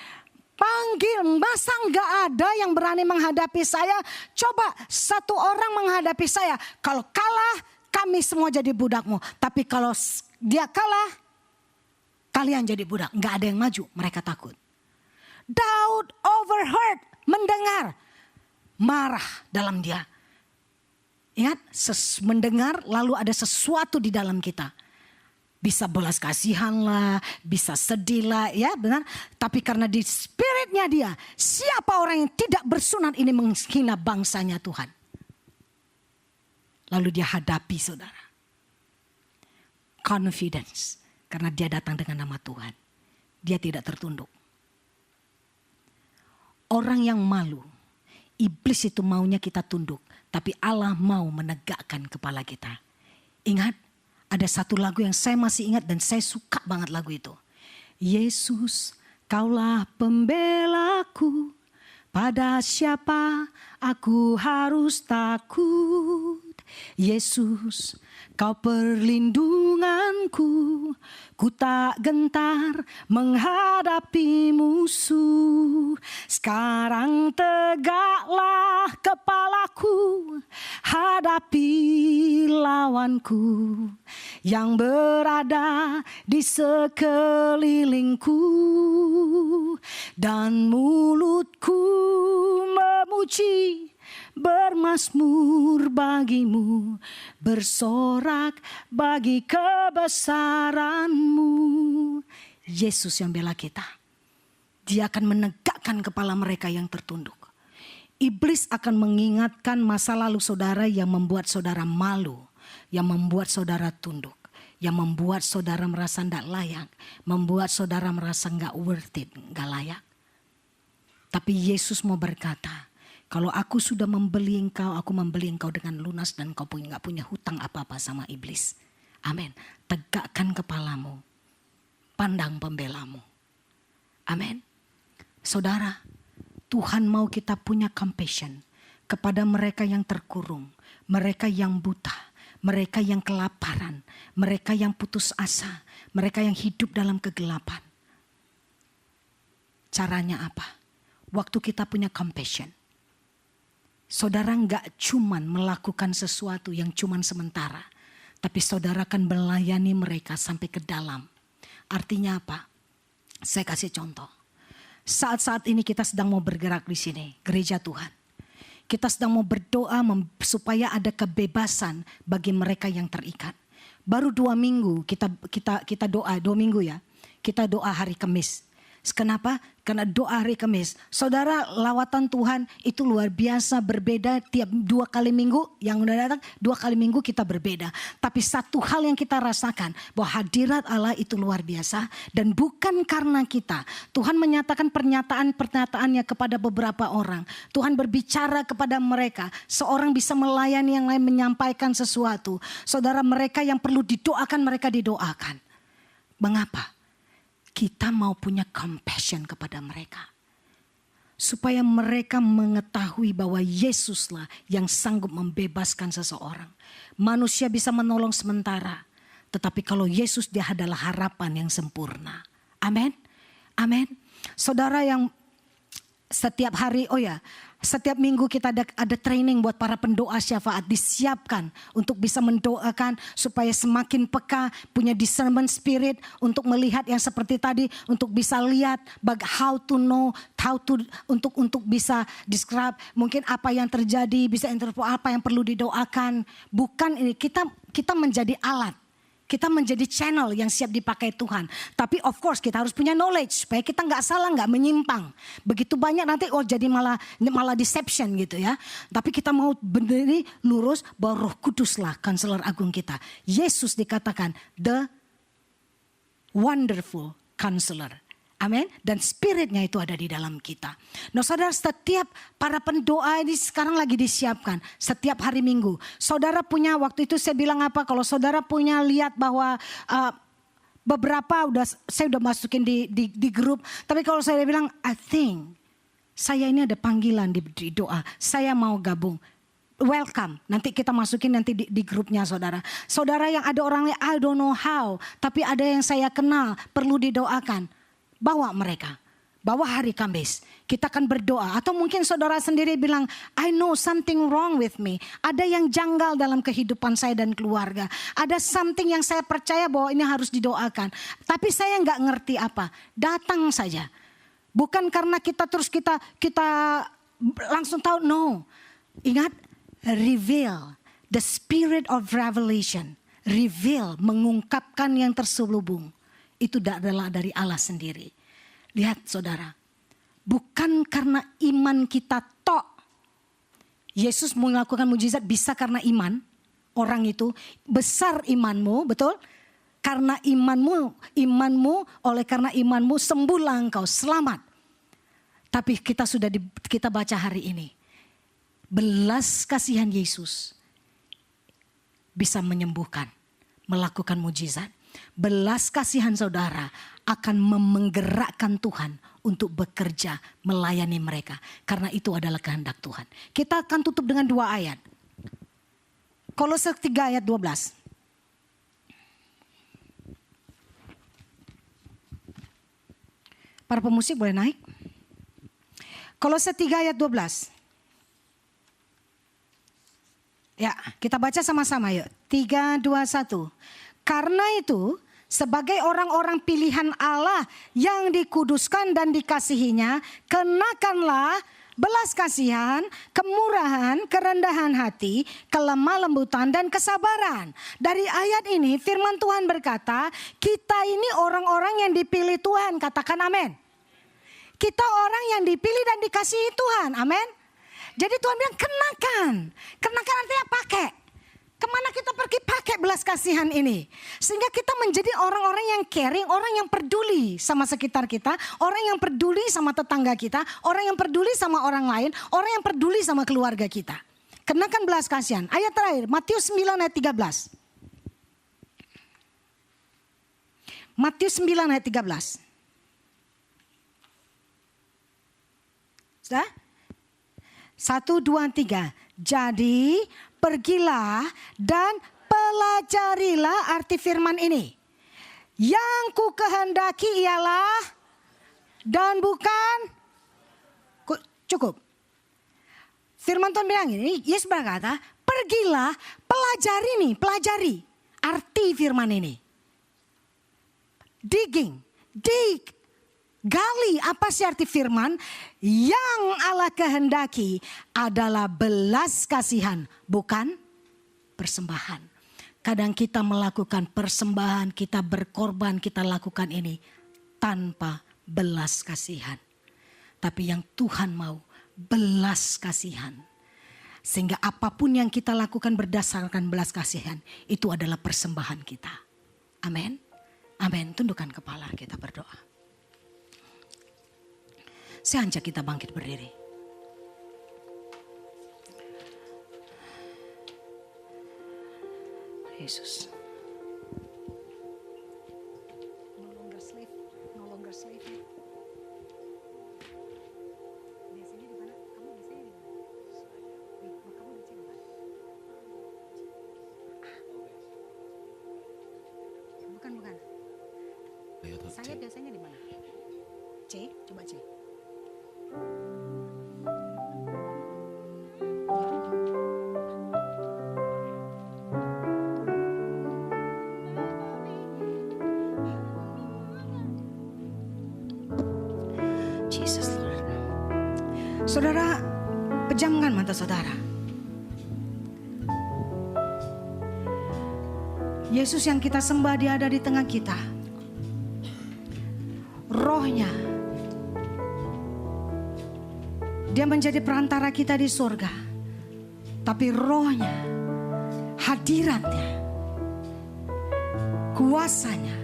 panggil, masa gak ada yang berani menghadapi saya? Coba satu orang menghadapi saya. Kalau kalah, kami semua jadi budakmu. Tapi kalau dia kalah, kalian jadi budak. Gak ada yang maju, mereka takut. Daud overheard, mendengar, marah dalam dia. Ingat, mendengar lalu ada sesuatu di dalam kita. Bisa belas kasihan lah, bisa sedih lah, ya benar. Tapi karena di spiritnya dia, siapa orang yang tidak bersunat ini menghina bangsanya Tuhan. Lalu dia hadapi saudara. Confidence, karena dia datang dengan nama Tuhan. Dia tidak tertunduk. Orang yang malu, iblis itu maunya kita tunduk. Tapi Allah mau menegakkan kepala kita. Ingat, ada satu lagu yang saya masih ingat dan saya suka banget lagu itu. Yesus, kaulah pembelaku, pada siapa aku harus takut. Yesus, kau perlindunganku, ku tak gentar menghadapi musuh. Sekarang tegaklah kepalaku, hadapi lawanku yang berada di sekelilingku. Dan mulutku memuji, bermazmur bagimu, bersorak bagi kebesaranmu. Yesus yang bela kita. Dia akan menegakkan kepala mereka yang tertunduk. Iblis akan mengingatkan masa lalu saudara yang membuat saudara malu, yang membuat saudara tunduk, yang membuat saudara merasa tidak layak, membuat saudara merasa nggak worth it, nggak layak. Tapi Yesus mau berkata, kalau aku sudah membeli engkau, aku membeli engkau dengan lunas dan kau nggak punya hutang apa-apa sama iblis. Amin. Tegakkan kepalamu, pandang pembelamu. Amin. Saudara, Tuhan mau kita punya compassion kepada mereka yang terkurung, mereka yang buta, mereka yang kelaparan, mereka yang putus asa, mereka yang hidup dalam kegelapan. Caranya apa? Waktu kita punya compassion, saudara gak cuman melakukan sesuatu yang cuman sementara, tapi saudara akan melayani mereka sampai ke dalam. Artinya apa? Saya kasih contoh. Saat-saat ini kita sedang mau bergerak di sini, gereja Tuhan. Kita sedang mau berdoa supaya ada kebebasan bagi mereka yang terikat. Baru 2 minggu kita doa, 2 minggu ya. Kita doa hari Kamis. Kenapa? Karena doa hari Kamis. Saudara, lawatan Tuhan itu luar biasa, berbeda tiap 2 kali minggu. Yang udah datang 2 kali minggu kita berbeda. Tapi satu hal yang kita rasakan, bahwa hadirat Allah itu luar biasa. Dan bukan karena kita. Tuhan menyatakan pernyataan-pernyataannya kepada beberapa orang. Tuhan berbicara kepada mereka. Seorang bisa melayani yang lain, menyampaikan sesuatu. Saudara, mereka yang perlu didoakan, mereka didoakan. Mengapa? Kita mau punya compassion kepada mereka. Supaya mereka mengetahui bahwa Yesuslah yang sanggup membebaskan seseorang. Manusia bisa menolong sementara. Tetapi kalau Yesus, dia adalah harapan yang sempurna. Amin. Amin. Saudara yang setiap hari, setiap minggu kita ada training buat para pendoa syafaat, disiapkan untuk bisa mendoakan supaya semakin peka, punya discernment spirit untuk melihat yang seperti tadi, untuk bisa lihat how to know, untuk bisa describe mungkin apa yang terjadi, bisa interpret apa yang perlu didoakan. Bukan ini, kita menjadi alat. Kita menjadi channel yang siap dipakai Tuhan. Tapi of course kita harus punya knowledge supaya kita nggak salah, nggak menyimpang. Begitu banyak nanti jadi malah deception gitu ya. Tapi kita mau berdiri lurus bahwa Roh Kuduslah Konselor Agung kita. Yesus dikatakan the wonderful counselor. Amin. Dan spiritnya itu ada di dalam kita. Nah saudara, setiap para pendoa ini sekarang lagi disiapkan. Setiap hari Minggu. Saudara punya, waktu itu saya bilang apa. Kalau saudara punya lihat bahwa beberapa saya udah masukin di grup. Tapi kalau saya bilang I think saya ini ada panggilan di doa. Saya mau gabung. Welcome. Nanti kita masukin nanti di grupnya saudara. Saudara yang ada orangnya I don't know how. Tapi ada yang saya kenal perlu didoakan. Bawa mereka, bawa hari Kamis, kita akan berdoa. Atau mungkin saudara sendiri bilang, I know something wrong with me. Ada yang janggal dalam kehidupan saya dan keluarga. Ada something yang saya percaya bahwa ini harus didoakan. Tapi saya nggak ngerti apa. Datang saja. Bukan karena kita langsung tahu, no. Ingat, reveal, the spirit of revelation. Reveal, mengungkapkan yang terselubung. Itu adalah dari Allah sendiri. Lihat saudara, bukan karena iman kita tok. Yesus melakukan mujizat bisa karena iman. Orang itu besar imanmu, betul? Karena imanmu, oleh karena imanmu sembuhlah engkau, selamat. Tapi kita baca hari ini. Belas kasihan Yesus bisa menyembuhkan, melakukan mujizat. Belas kasihan saudara akan menggerakkan Tuhan untuk bekerja melayani mereka. Karena itu adalah kehendak Tuhan. Kita akan tutup dengan 2 ayat. Kolose 3 ayat 12. Para pemusik boleh naik. Kolose 3 ayat 12. Ya, kita baca sama-sama yuk. 3, 2, 1. Karena itu, sebagai orang-orang pilihan Allah yang dikuduskan dan dikasihinya, kenakanlah belas kasihan, kemurahan, kerendahan hati, kelemah lembutan, dan kesabaran. Dari ayat ini firman Tuhan berkata, kita ini orang-orang yang dipilih Tuhan, katakan amin. Kita orang yang dipilih dan dikasihi Tuhan, amin. Jadi Tuhan bilang kenakan artinya pakai. Kemana kita pergi pakai belas kasihan ini. Sehingga kita menjadi orang-orang yang caring, orang yang peduli sama sekitar kita. Orang yang peduli sama tetangga kita. Orang yang peduli sama orang lain. Orang yang peduli sama keluarga kita. Kenakan belas kasihan. Ayat terakhir, Matius 9 ayat 13. Matius 9 ayat 13. Sudah? 1, 2, 3. Jadi pergilah dan pelajarilah arti firman ini. Yang ku kehendaki ialah dan bukan cukup. Firman Tuhan bilang ini, Yesus berkata, pergilah pelajari arti firman ini. Dig, gali apa sih arti firman? Yang Allah kehendaki adalah belas kasihan, bukan persembahan. Kadang kita melakukan persembahan, kita berkorban, kita lakukan ini tanpa belas kasihan. Tapi yang Tuhan mau, belas kasihan. Sehingga apapun yang kita lakukan berdasarkan belas kasihan, itu adalah persembahan kita. Amin. Amin. Tundukkan kepala, kita berdoa. Saya ajak kita bangkit berdiri. Yesus. No longer slave. Biasanya di mana? Kamu biasanya di mana? Kamu di sini, Pak. Bukan. Saya biasanya di mana? C, coba C. Saudara, pejamkan mata saudara. Yesus yang kita sembah, dia ada di tengah kita. Rohnya, dia menjadi perantara kita di surga. Tapi rohnya, hadiratnya, kuasanya,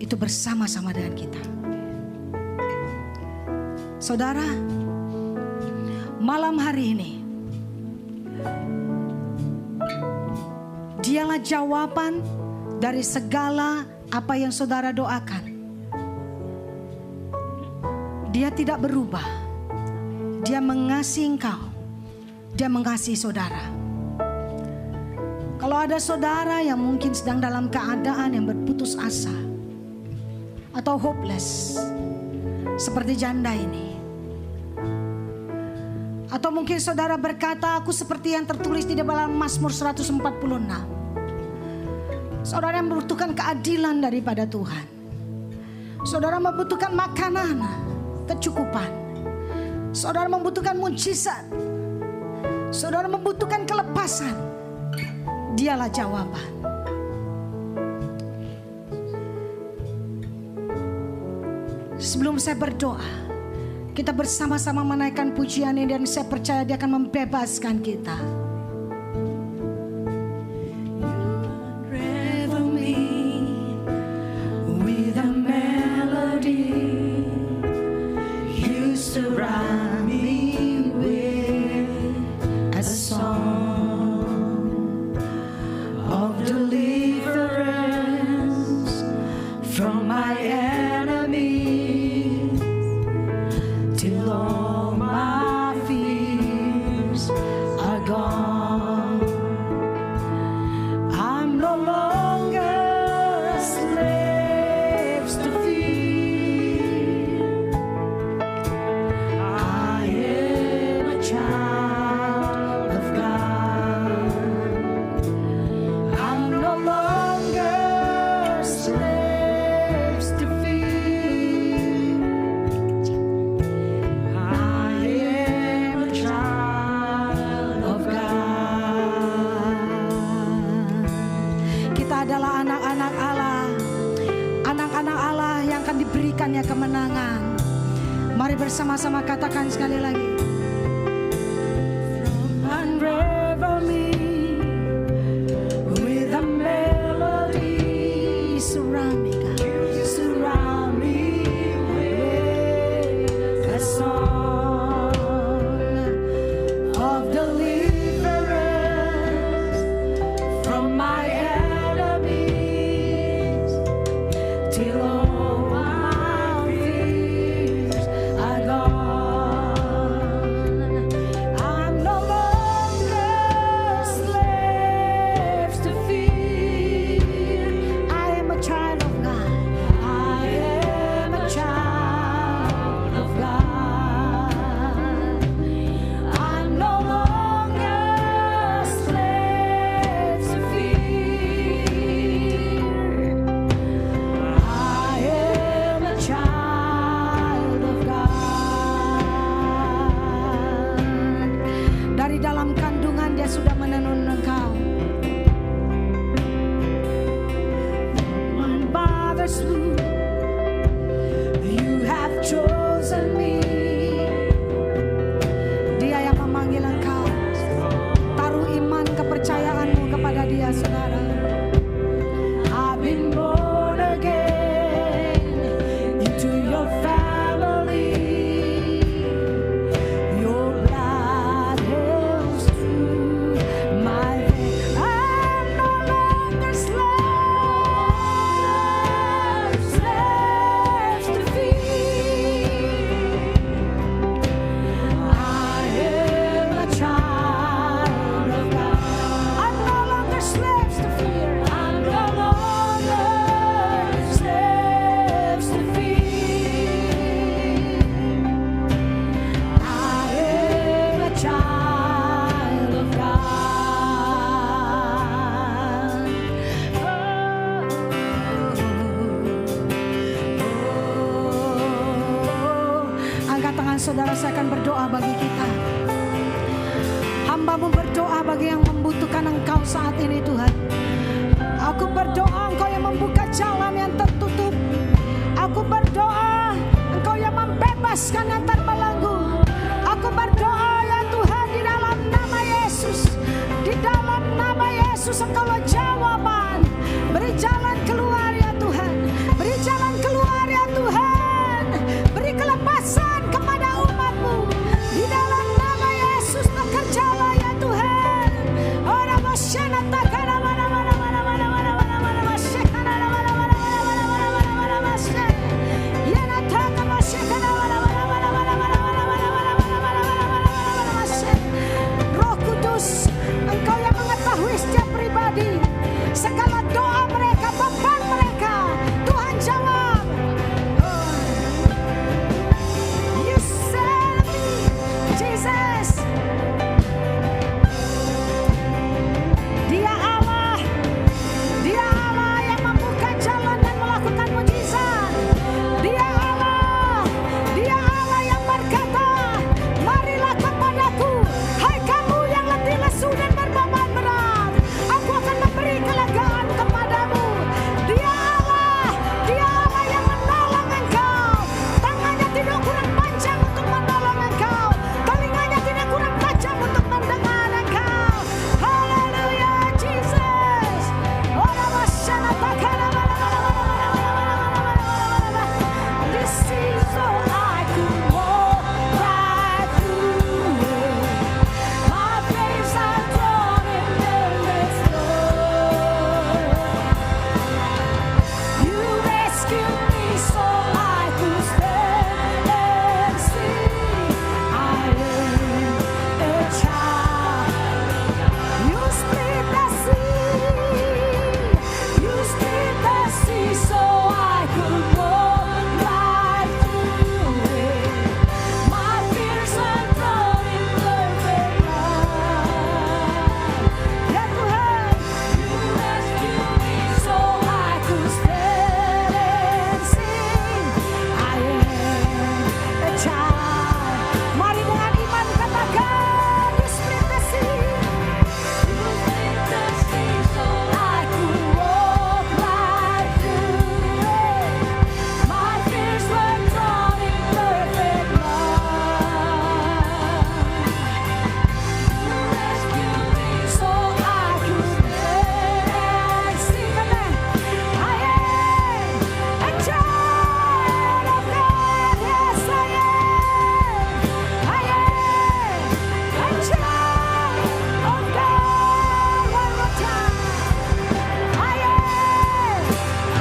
itu bersama-sama dengan kita. Saudara, malam hari ini, dialah jawaban dari segala apa yang saudara doakan. Dia tidak berubah. Dia mengasihi engkau. Dia mengasihi saudara. Kalau ada saudara yang mungkin sedang dalam keadaan yang berputus asa atau hopeless, seperti janda ini, atau mungkin saudara berkata, aku seperti yang tertulis di dalam Mazmur 146. Saudara yang membutuhkan keadilan daripada Tuhan. Saudara membutuhkan makanan, kecukupan. Saudara membutuhkan mujizat. Saudara membutuhkan kelepasan. Dialah jawaban. Sebelum saya berdoa, kita bersama-sama menaikkan pujian ini, dan saya percaya dia akan membebaskan kita. Surround me with a song of deliverance from my enemies, till all my fears are gone. I'm no longer slaves to fear. Child of God, I'm no longer slaves to fear. I am a child of God. Kita adalah anak-anak Allah, anak-anak Allah yang akan diberikannya kemenangan. Mari bersama-sama katakan sekali lagi. Unravel me with a melody. Surround me, God. Surround me with a song of deliverance from my enemies, till all my fears are gone. I'm no longer slaves to fear. I am a child of God. I am a child of God. I'm no longer slaves to fear. I am a child of God. Dari dalam kandungan dia sudah menenun engkau. My mother's womb, you have chosen me. Dia yang memanggil engkau. Taruh iman kepercayaanmu kepada dia, saudara. I've been born again into your family. Your blood flows through my Tuhan, saudara saya akan berdoa bagi kita. Hamba-Mu berdoa bagi yang membutuhkan Engkau saat ini Tuhan. Aku berdoa Engkau yang membuka jalan yang tertutup. Aku berdoa Engkau yang membebaskan yang terbelenggu. Aku berdoa ya Tuhan, di dalam nama Yesus. Di dalam nama Yesus Engkaulah jawaban. Beri jalan keluar ya Tuhan. Beri jalan keluar ya Tuhan. Beri kelepasan kepada umat-Mu. Di dalam nama Yesus bekerjalah ya Tuhan. Ora masyana takana mana mana mana mana mana mana mana masyana mana mana mana mana mana mana mana masyana. Ya nataka masyana mana mana mana mana mana mana mana mana mana mana mana masyana. Roh Kudus, Engkau yang mengetahui setiap pribadi. Segala doa mereka, beban mereka, Tuhan jawab. You save me, Jesus. Dia Allah yang membuka jalan dan melakukan mujizat. Dia Allah yang berkata, marilah kepadaku, hai kamu yang letih lesu dan berbeban berat, aku akan memberi kelegaan kepadamu. Dia Allah yang menolong engkau. Tangannya tidak kurang panjang untuk menolong engkau. Telinganya tidak kurang tajam untuk mendengar engkau. Haleluya, Jesus. Ora masyana takana mana mana mana mana mana mana mana. This is so I could walk right through it. My face are drawn in endless love. You rescued me so I could stand and see. I am a child. You split the sea so I could walk right through it. My fears are drawn in perfect love. Ya Tuhan, You rescued me so I could stand and sing. I am a child. Mari dengan iman katakan, You split the sea. You split the sea so I could walk right through it. My fears were drawn in perfect love. You rescued me so I could stand and sing. I am a child of God. Yes, I am. I am a child of God. One more time. I am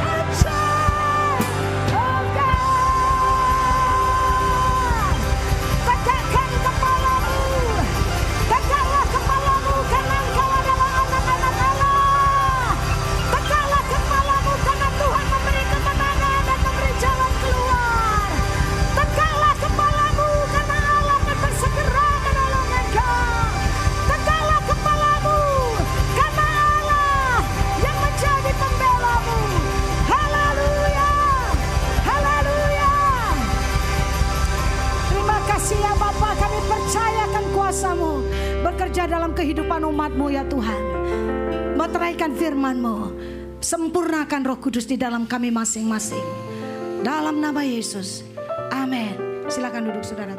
a child of God. Tegakkan kepalamu, tegaklah kepalamu karena engkau adalah anak-anak Allah. Tegaklah kepalamu karena Tuhan memberi kemenangan dan memberi jalan keluar. Tegaklah kepalamu karena Allah bersegera menolong engkau. Tegaklah kepalamu karena Allah yang menjadi pembelamu. Haleluya, haleluya. Terima kasih ya Bapa, kami percayakan kuasa-Mu bekerja dalam kehidupan umat-Mu ya Tuhan. Meteraikan firman-Mu, sempurnakan Roh Kudus di dalam kami masing-masing. Dalam nama Yesus, amin. Silakan duduk saudara.